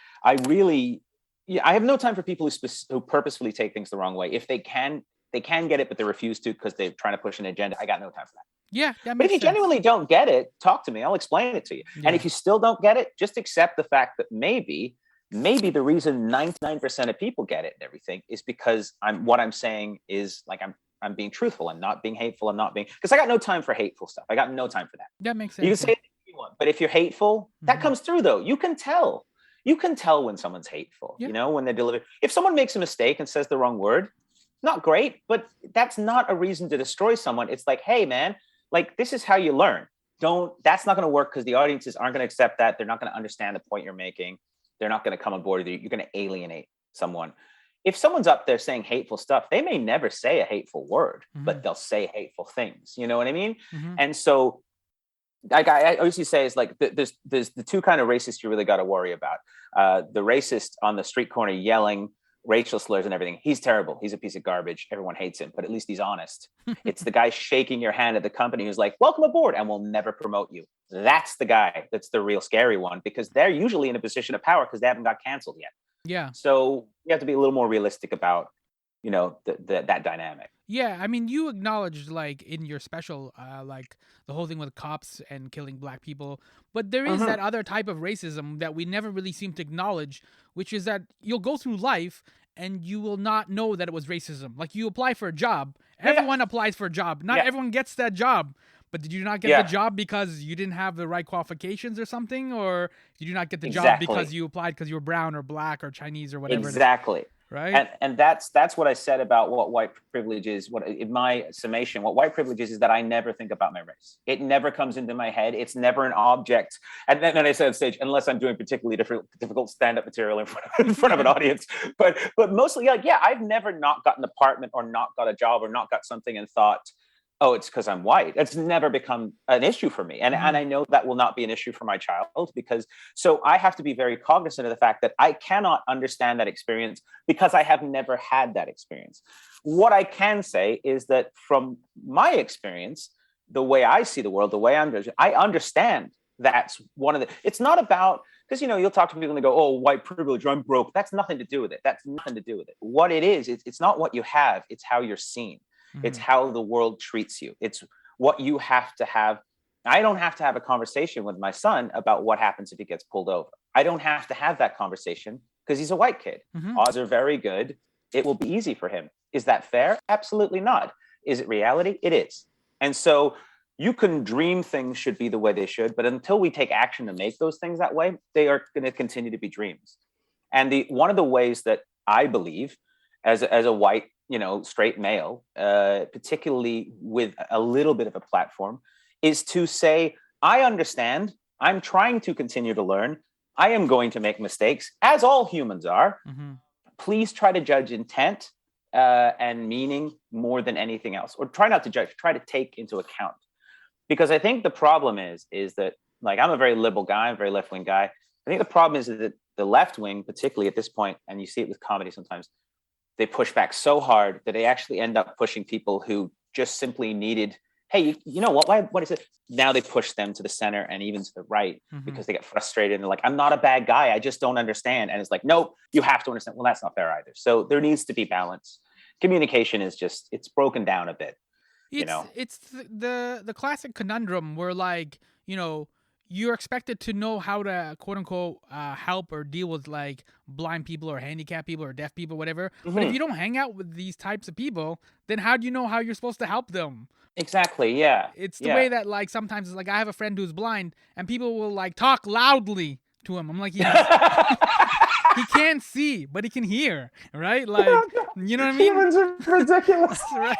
A: I have no time for people who purposefully take things the wrong way. If they can get it, but they refuse to because they're trying to push an agenda. I got no time for that.
B: Yeah,
A: but if you genuinely don't get it, talk to me. I'll explain it to you. Yeah. And if you still don't get it, just accept the fact that maybe the reason 99% of people get it and everything is because what I'm saying is like I'm being truthful. I'm not being hateful. Because I got no time for hateful stuff. I got no time for that.
B: That makes sense.
A: You can say anything you want, but if you're hateful, that comes through though. You can tell. You can tell when someone's hateful, when they deliver. If someone makes a mistake and says the wrong word, not great, but that's not a reason to destroy someone. It's like, hey, man, like, this is how you learn. That's not going to work because the audiences aren't going to accept that. They're not going to understand the point you're making. They're not going to come on board with you. You're going to alienate someone. If someone's up there saying hateful stuff, they may never say a hateful word, but they'll say hateful things. You know what I mean? And so, like I always say, is like there's the two kind of racists you really got to worry about. The racist on the street corner yelling racial slurs and everything. He's terrible. He's a piece of garbage. Everyone hates him, but at least he's honest. It's the guy shaking your hand at the company who's like, welcome aboard, and we'll never promote you. That's the guy that's the real scary one, because they're usually in a position of power because they haven't got canceled yet.
B: Yeah.
A: So you have to be a little more realistic about, that dynamic.
B: Yeah, I mean, you acknowledged, like, in your special, like, the whole thing with cops and killing black people, but there is that other type of racism that we never really seem to acknowledge, which is that you'll go through life and you will not know that it was racism. Like, you apply for a job, everyone applies for a job, not everyone gets that job, But did you not get the job because you didn't have the right qualifications or something? Or did you not get the job because you applied because you were brown or black or Chinese or whatever?
A: Exactly.
B: Right.
A: And that's what I said about what white privilege is. What in my summation, what white privilege is that I never think about my race. It never comes into my head. It's never an object. And then I said on stage, unless I'm doing particularly difficult stand-up material in front of an audience. But mostly, like, I've never not got an apartment or not got a job or not got something and thought, oh, it's because I'm white. It's never become an issue for me. And I know that will not be an issue for my child, because so I have to be very cognizant of the fact that I cannot understand that experience because I have never had that experience. What I can say is that from my experience, the way I see the world, the way I understand that's one of the, it's not about, because, you'll talk to people and they go, oh, white privilege, I'm broke. That's nothing to do with it. That's nothing to do with it. What it is, it's not what you have, it's how you're seen. It's how the world treats you. It's what you have to have. I don't have to have a conversation with my son about what happens if he gets pulled over. I don't have to have that conversation because he's a white kid. Odds are very good. It will be easy for him. Is that fair? Absolutely not. Is it reality? It is. And so you can dream things should be the way they should, but until we take action to make those things that way, they are going to continue to be dreams. And one of the ways that I believe as a white, straight male, particularly with a little bit of a platform, is to say, I understand, I'm trying to continue to learn, I am going to make mistakes, as all humans are. Please try to judge intent and meaning more than anything else, or try not to judge, try to take into account. Because I think the problem is that, like, I'm a very liberal guy, I'm a very left-wing guy. I think the problem is that the left wing, particularly at this point, and you see it with comedy sometimes, they push back so hard that they actually end up pushing people who just simply needed, hey, you know what? What is it? Now they push them to the center and even to the right because they get frustrated and they're like, I'm not a bad guy, I just don't understand. And it's like, nope, you have to understand. Well, that's not fair either. So there needs to be balance. Communication is just, it's broken down a bit.
B: It's the classic conundrum where, like, you're expected to know how to, quote unquote, help or deal with, like, blind people or handicapped people or deaf people, whatever. But if you don't hang out with these types of people, then how do you know how you're supposed to help them?
A: Exactly. Yeah.
B: It's the way that, like, sometimes it's like, I have a friend who's blind and people will, like, talk loudly to him. I'm like, he can't see, but he can hear, right? Like, you know what I mean?
A: Humans are ridiculous.
B: Right?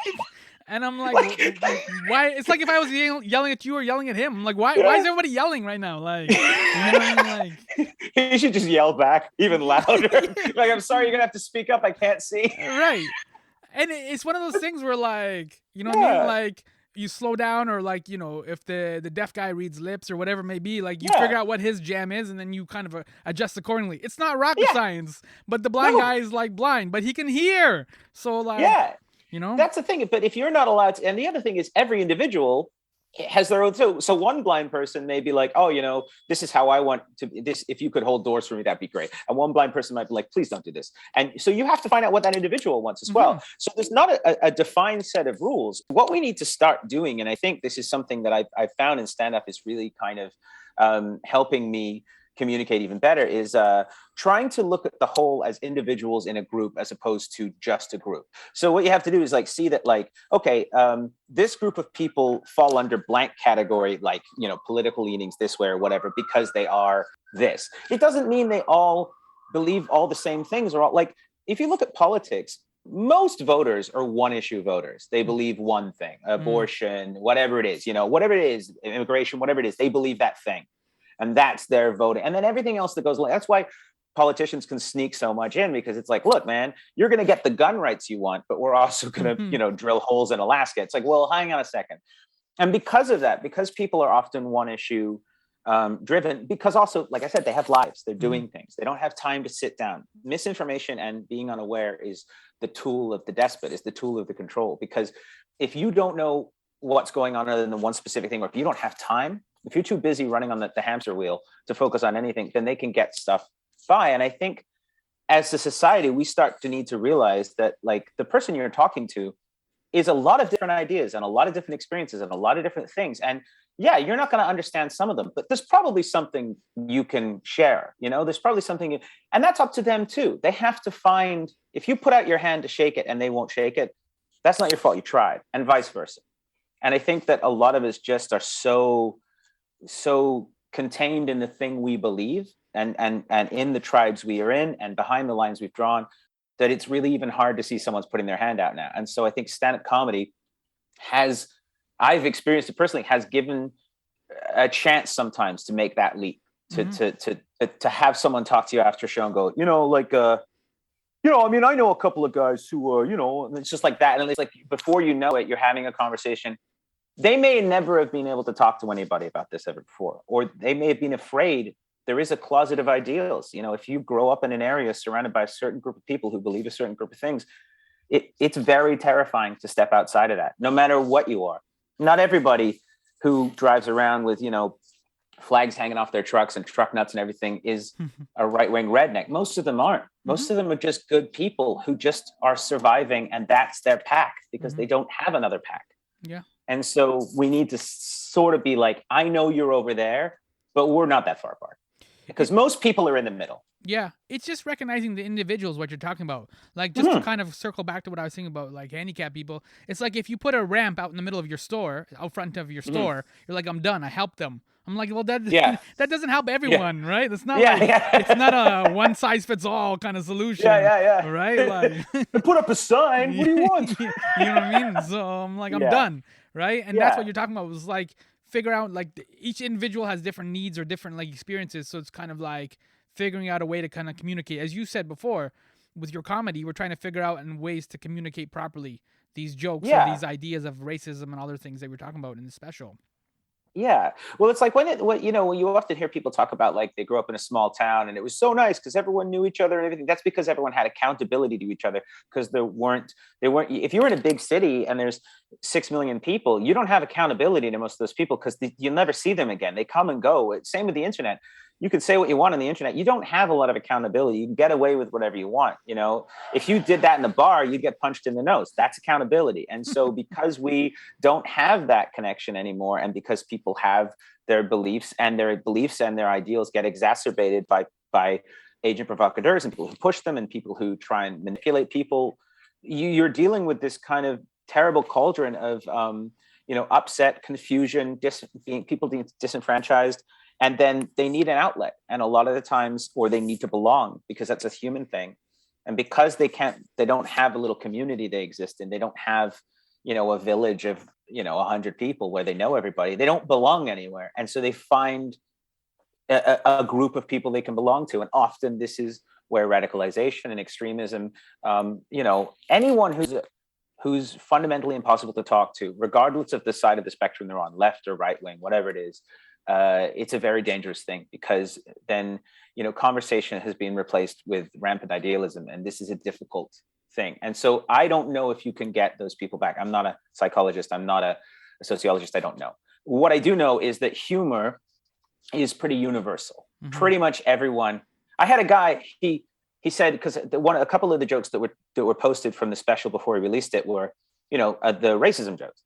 B: And I'm like, why? It's like if I was yelling at you or yelling at him. I'm like, why is everybody yelling right now? Like, you know what I mean? Like,
A: you should just yell back even louder. Like, I'm sorry, you're going to have to speak up. I can't see.
B: Right. And it's one of those things where, like, you know what I mean? Like, you slow down, or, like, if the deaf guy reads lips or whatever it may be, like, you figure out what his jam is and then you kind of adjust accordingly. It's not rocket science, but the blind guy is, like, blind, but he can hear. So, like, that's the thing. But if you're not allowed to, and the other thing is, every individual has their own. So one blind person may be like, oh, this is how I want to this. If you could hold doors for me, that'd be great. And one blind person might be like, please don't do this. And so you have to find out what that individual wants as well. So there's not a defined set of rules. What we need to start doing, and I think this is something that I've found in stand-up is really kind of helping me communicate even better, is trying to look at the whole as individuals in a group as opposed to just a group. So what you have to do is, like, see that, like, okay, this group of people fall under blank category, like, political leanings this way or whatever, because they are this. It doesn't mean they all believe all the same things, or all, like, if you look at politics, most voters are one issue voters. They believe one thing, abortion, whatever it is, immigration, whatever it is, they believe that thing. And that's their voting. And then everything else that goes along. That's why politicians can sneak so much in, because it's like, look, man, you're going to get the gun rights you want, but we're also going to, drill holes in Alaska. It's like, well, hang on a second. And because of that, because people are often one issue driven, because also, like I said, they have lives, they're doing things. They don't have time to sit down. Misinformation and being unaware is the tool of the despot, is the tool of the control. Because if you don't know what's going on other than the one specific thing, or if you don't have time, if you're too busy running on the hamster wheel to focus on anything, then they can get stuff by. And I think as a society, we start to need to realize that, like, the person you're talking to is a lot of different ideas and a lot of different experiences and a lot of different things. And yeah, you're not going to understand some of them, but there's probably something you can share, there's probably something, and that's up to them too. They have to find, if you put out your hand to shake it and they won't shake it, that's not your fault. You tried, and vice versa.
A: And I think that a lot of us just are so contained in the thing we believe, and in the tribes we are in, and behind the lines we've drawn, that it's really even hard to see someone's putting their hand out now. And so I think stand-up comedy has, I've experienced it personally, has given a chance sometimes to make that leap, to have someone talk to you after a show and go, I mean, I know a couple of guys who, and it's just like that. And it's like, before you know it, you're having a conversation. They may never have been able to talk to anybody about this ever before, or they may have been afraid. There is a closet of ideals. If you grow up in an area surrounded by a certain group of people who believe a certain group of things, it's very terrifying to step outside of that, no matter what you are. Not everybody who drives around with, flags hanging off their trucks and truck nuts and everything is a right-wing redneck. Most of them aren't. Most of them are just good people who just are surviving, and that's their pack because they don't have another pack.
B: Yeah.
A: And so we need to sort of be like, I know you're over there, but we're not that far apart, because most people are in the middle.
B: Yeah, it's just recognizing the individuals, what you're talking about. Like, just to kind of circle back to what I was saying about, like, handicapped people. It's like if you put a ramp out in the middle of your store, out front of your store, you're like, I'm done. I helped them. I'm like, well, that doesn't help everyone, right? It's not it's not a one size fits all kind of solution. Right? Like,
C: put up a sign. What do you want?
B: You know what I mean? So I'm like, I'm done, right? And that's what you're talking about. Was like figure out, like, each individual has different needs or different, like, experiences. So it's kind of like figuring out a way to kind of communicate. As you said before, with your comedy, we're trying to figure out ways to communicate properly these jokes or these ideas of racism and other things that we're talking about in the special.
A: Yeah. Well, it's like when you often hear people talk about, like, they grew up in a small town and it was so nice because everyone knew each other and everything. That's because everyone had accountability to each other, because they weren't, if you're in a big city and there's 6 million people, you don't have accountability to most of those people because you'll never see them again. They come and go. Same with the internet. You can say what you want on the internet. You don't have a lot of accountability. You can get away with whatever you want. If you did that in the bar, you'd get punched in the nose. That's accountability. And so because we don't have that connection anymore, and because people have their beliefs and their ideals get exacerbated by agent provocateurs and people who push them and people who try and manipulate people, you're dealing with this kind of terrible cauldron of, upset, confusion, people being disenfranchised. And then they need an outlet. And a lot of the times, or they need to belong, because that's a human thing. And because they don't have a little community they exist in, they don't have, a village of, 100 people where they know everybody, they don't belong anywhere. And so they find a group of people they can belong to. And often this is where radicalization and extremism, anyone who's fundamentally impossible to talk to, regardless of the side of the spectrum they're on, left or right wing, whatever it is, it's a very dangerous thing, because then, conversation has been replaced with rampant idealism. And this is a difficult thing. And so I don't know if you can get those people back. I'm not a psychologist. I'm not a sociologist. I don't know. What I do know is that humor is pretty universal. Pretty much everyone. I had a guy, he said, because a couple of the jokes that were posted from the special before he released it were, the racism jokes.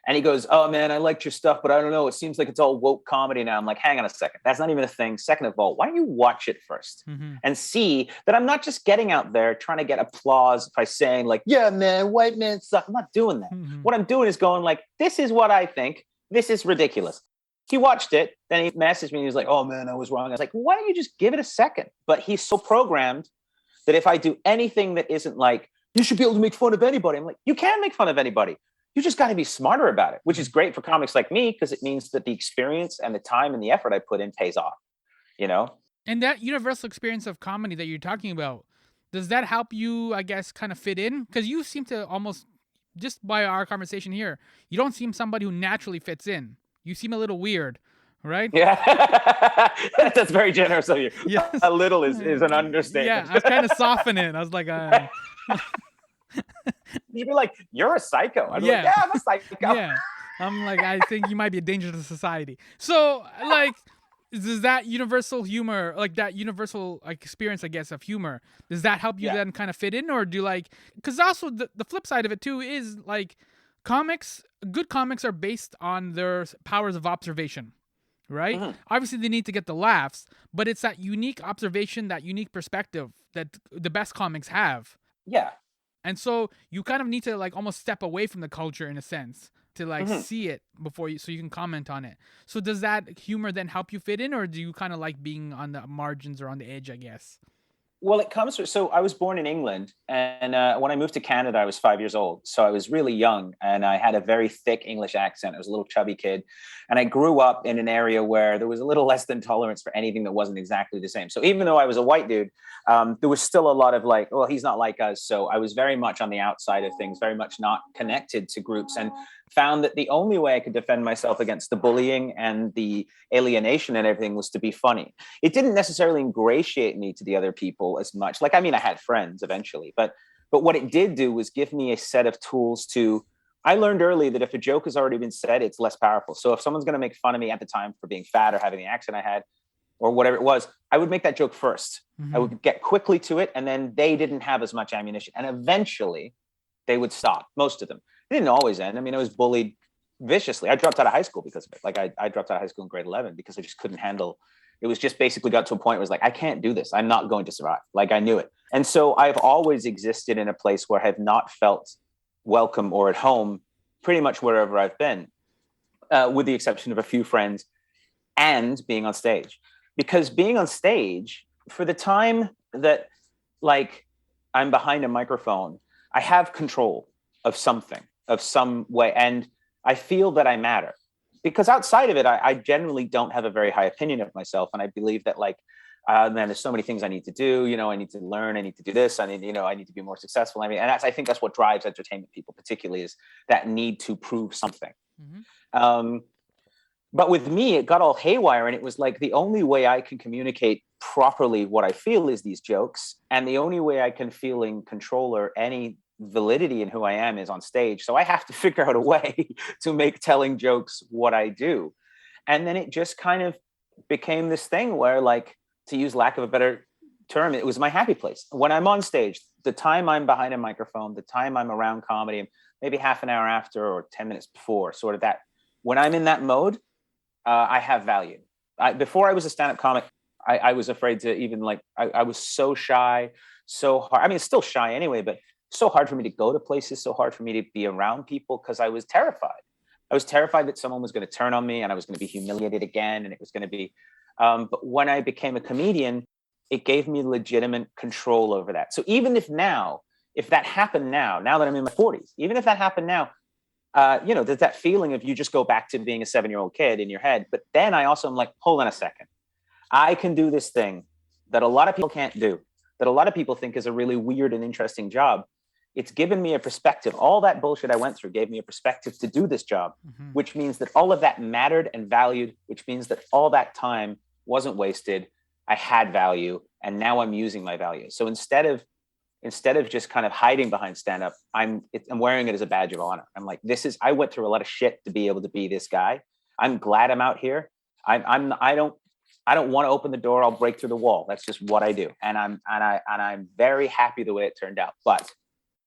A: And he goes, oh man, I liked your stuff, but I don't know. It seems like it's all woke comedy now. I'm like, hang on a second. That's not even a thing. Second of all, why don't you watch it first and see that I'm not just getting out there trying to get applause by saying, like, yeah, man, white men suck. I'm not doing that. What I'm doing is going, like, this is what I think. This is ridiculous. He watched it. Then he messaged me. And he was like, oh man, I was wrong. I was like, why don't you just give it a second? But he's so programmed that if I do anything that isn't like, you should be able to make fun of anybody, I'm like, you can make fun of anybody. You just got to be smarter about it, which is great for comics like me, because it means that the experience and the time and the effort I put in pays off,
B: And that universal experience of comedy that you're talking about, does that help you, I guess, kind of fit in? Because you seem to almost, just by our conversation here, you don't seem somebody who naturally fits in. You seem a little weird, right?
A: Yeah. That's very generous of you.
B: Yes.
A: A little is an understatement.
B: Yeah, I was kind of softening it. I was like,
A: You'd be like, you're a psycho. I'd be like, yeah, I'm a psycho.
B: Yeah. I'm like, I think you might be a danger to society. So, like, does that universal humor, like that universal experience, I guess, of humor, does that help you then kind of fit in? Or do, like, because also the flip side of it too is, like, good comics are based on their powers of observation, right? Obviously they need to get the laughs, but it's that unique observation, that unique perspective that the best comics have.
A: Yeah.
B: And so you kind of need to, like, almost step away from the culture in a sense to like see it before you, so you can comment on it. So does that humor then help you fit in, or do you kind of like being on the margins or on the edge, I guess?
A: Well, it comes from, so I was born in England, and when I moved to Canada, I was 5 years old. So I was really young, and I had a very thick English accent. I was a little chubby kid, and I grew up in an area where there was a little less than tolerance for anything that wasn't exactly the same. So even though I was a white dude, there was still a lot of like, well, he's not like us. So I was very much on the outside of things, very much not connected to groups, and found that the only way I could defend myself against the bullying and the alienation and everything was to be funny. It didn't necessarily ingratiate me to the other people as much. Like, I mean, I had friends eventually, but what it did do was give me a set of tools to, I learned early that if a joke has already been said, it's less powerful. So if someone's going to make fun of me at the time for being fat or having the accent I had or whatever it was, I would make that joke first. I would get quickly to it, and then they didn't have as much ammunition. And eventually they would stop, most of them. It didn't always end. I mean, I was bullied viciously. I dropped out of high school because of it. Like I dropped out of high school in grade 11 because I just couldn't handle. It was just basically got to a point where it was like, I can't do this. I'm not going to survive. Like, I knew it. And so I've always existed in a place where I have not felt welcome or at home pretty much wherever I've been, with the exception of a few friends and being on stage. Because being on stage, for the time that like I'm behind a microphone, I have control of something, of some way. And I feel that I matter. Because outside of it, I generally don't have a very high opinion of myself. And I believe that like, man, there's so many things I need to do. You know, I need to learn. I need to do this. I need, I need to be more successful. I mean, and I think that's what drives entertainment people, particularly, is that need to prove something. But with me, it got all haywire, and it was like the only way I can communicate properly what I feel is these jokes, and the only way I can feel in control or any validity in who I am is on stage. So I have to figure out a way to make telling jokes what I do. And then it just kind of became this thing where, like, to use lack of a better term, it was my happy place. When I'm on stage, the time I'm behind a microphone, the time I'm around comedy, maybe half an hour after or 10 minutes before, sort of that, when I'm in that mode, I have value. Before I was a stand-up comic, I was afraid to even I was so shy, so hard. I mean, it's still shy anyway, but so hard for me to go to places, so hard for me to be around people because I was terrified. I was terrified that someone was going to turn on me and I was going to be humiliated again. And it was going to be, but when I became a comedian, it gave me legitimate control over that. So even if that happened now that I'm in my 40s, even if that happened now, there's that feeling of you just go back to being a 7-year-old kid in your head. But then I also am like, hold on a second. I can do this thing that a lot of people can't do, that a lot of people think is a really weird and interesting job. It's given me a perspective. All that bullshit I went through gave me a perspective to do this job, which means that all of that mattered and valued, which means that all that time wasn't wasted. I had value, and now I'm using my value. So instead of just kind of hiding behind stand-up, I'm wearing it as a badge of honor. I'm like, I went through a lot of shit to be able to be this guy. I'm glad I'm out here. I don't want to open the door. I'll break through the wall. That's just what I do. And I'm very happy the way it turned out. But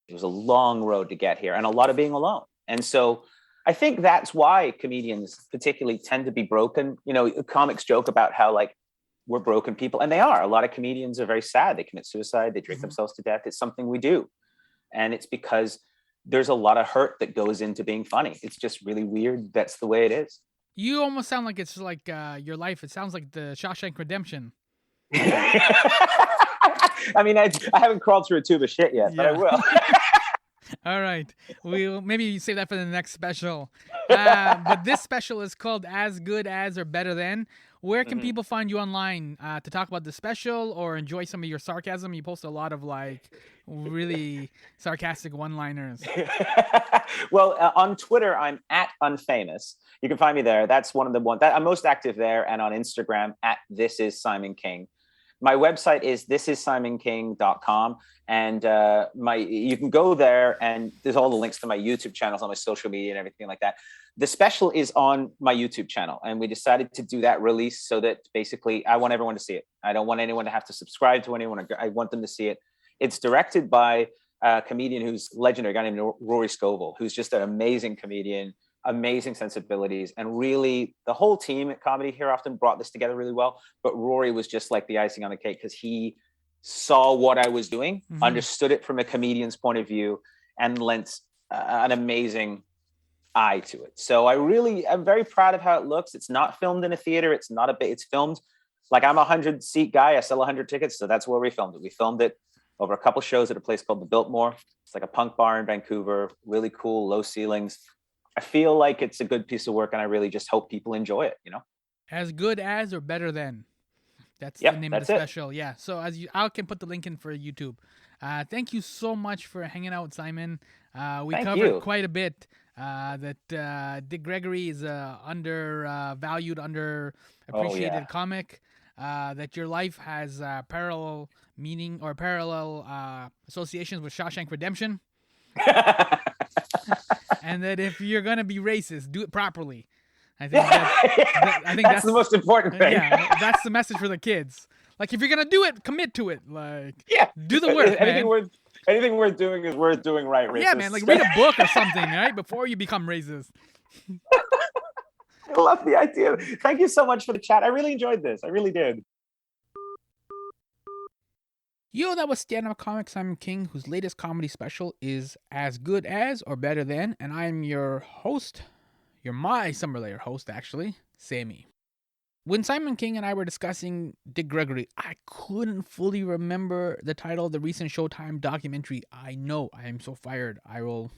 A: it was a long road to get here and a lot of being alone. And so I think that's why comedians particularly tend to be broken. Comics joke about how like we're broken people, and they are. A lot of comedians are very sad. They commit suicide. They drink themselves to death. It's something we do. And it's because there's a lot of hurt that goes into being funny. It's just really weird. That's the way it is.
B: You almost sound like it's like your life. It sounds like the Shawshank Redemption.
A: I mean, I haven't crawled through a tube of shit yet, but I will.
B: All right. We'll maybe save that for the next special. But this special is called As Good As or Better Than. Where can people find you online to talk about the special or enjoy some of your sarcasm? You post a lot of like really sarcastic one-liners.
A: Well, on Twitter, I'm at Unfamous. You can find me there. That's one of the ones that I'm most active there, and on Instagram at This Is Simon King. My website is thisissimoncking.com, and you can go there, and there's all the links to my YouTube channels, on my social media and everything like that. The special is on my YouTube channel, and we decided to do that release so that basically I want everyone to see it. I don't want anyone to have to subscribe to anyone. I want them to see it. It's directed by a comedian who's legendary, a guy named Rory Scovel, who's just an amazing comedian, amazing sensibilities, and really the whole team at Comedy Here often brought this together really well. But Rory was just like the icing on the cake because he saw what I was doing, understood it from a comedian's point of view, and lent an amazing eye to it. So I'm very proud of how it looks. It's not filmed in a theater. It's not it's filmed like I'm a 100-seat guy. I sell 100 tickets. So that's where we filmed it. We filmed it over a couple shows at a place called the Biltmore. It's like a punk bar in Vancouver, really cool, low ceilings. I feel like it's a good piece of work and I really just hope people enjoy it, you know?
B: As good as or better than. That's
A: Yep,
B: the name
A: that's
B: of the
A: it.
B: special. Yeah. So I can put the link in for YouTube. Thank you so much for hanging out, Simon. We
A: Thank
B: covered
A: you.
B: quite a bit. That Dick Gregory is undervalued, underappreciated
A: Oh, yeah.
B: comic. That your life has parallel meaning or parallel associations with Shawshank Redemption, and that if you're gonna be racist, do it properly. I think
A: that's the most important thing.
B: Yeah, that's the message for the kids. Like, if you're gonna do it, commit to it. Like,
A: Yeah,
B: do the work,
A: anything
B: man.
A: Anything worth doing is worth doing right, racist.
B: Yeah, man. Like, read a book or something, right, before you become racist.
A: I love the idea. Thank you so much for the chat. I really enjoyed this. I really did.
B: Yo, that was stand-up comic Simon King, whose latest comedy special is As Good As or Better Than, and I'm your host. You're my Summer Lair host, actually, Sammy. When Simon King and I were discussing Dick Gregory, I couldn't fully remember the title of the recent Showtime documentary. I know, I am so fired. I will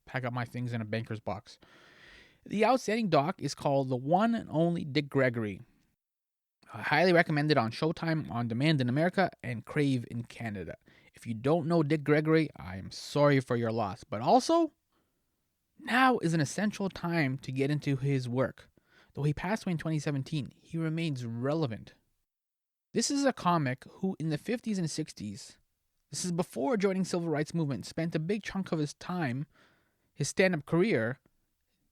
B: pack up my things in a banker's box. The outstanding doc is called The One and Only Dick Gregory. I highly recommend it on Showtime On Demand in America and Crave in Canada. If you don't know Dick Gregory, I am sorry for your loss. But also, now is an essential time to get into his work. Though he passed away in 2017, he remains relevant. This is a comic who, in the 50s and 60s, this is before joining civil rights movement, spent a big chunk of his time, his stand-up career,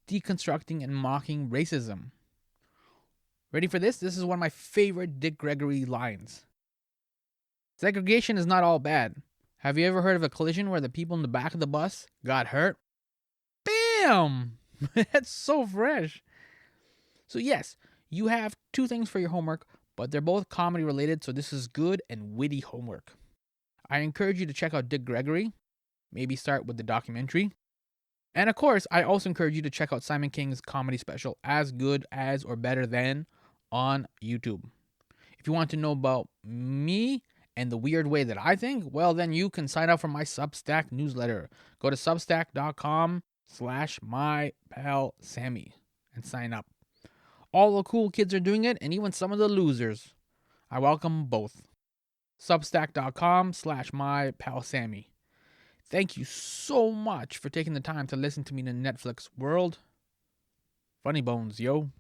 B: deconstructing and mocking racism. Ready for this? This is one of my favorite Dick Gregory lines. Segregation is not all bad. Have you ever heard of a collision where the people in the back of the bus got hurt? Bam! That's so fresh. So yes, you have two things for your homework, but they're both comedy related, so this is good and witty homework. I encourage you to check out Dick Gregory. Maybe start with the documentary. And of course, I also encourage you to check out Simon King's comedy special, As Good As or Better Than, on YouTube. If you want to know about me and the weird way that I think, well, then you can sign up for my Substack newsletter. Go to substack.com/mypalsammy and sign up. All the cool kids are doing it, and even some of the losers. I welcome both. Substack.com/mypalsammy. Thank you so much for taking the time to listen to me in the Netflix world. Funny bones, yo.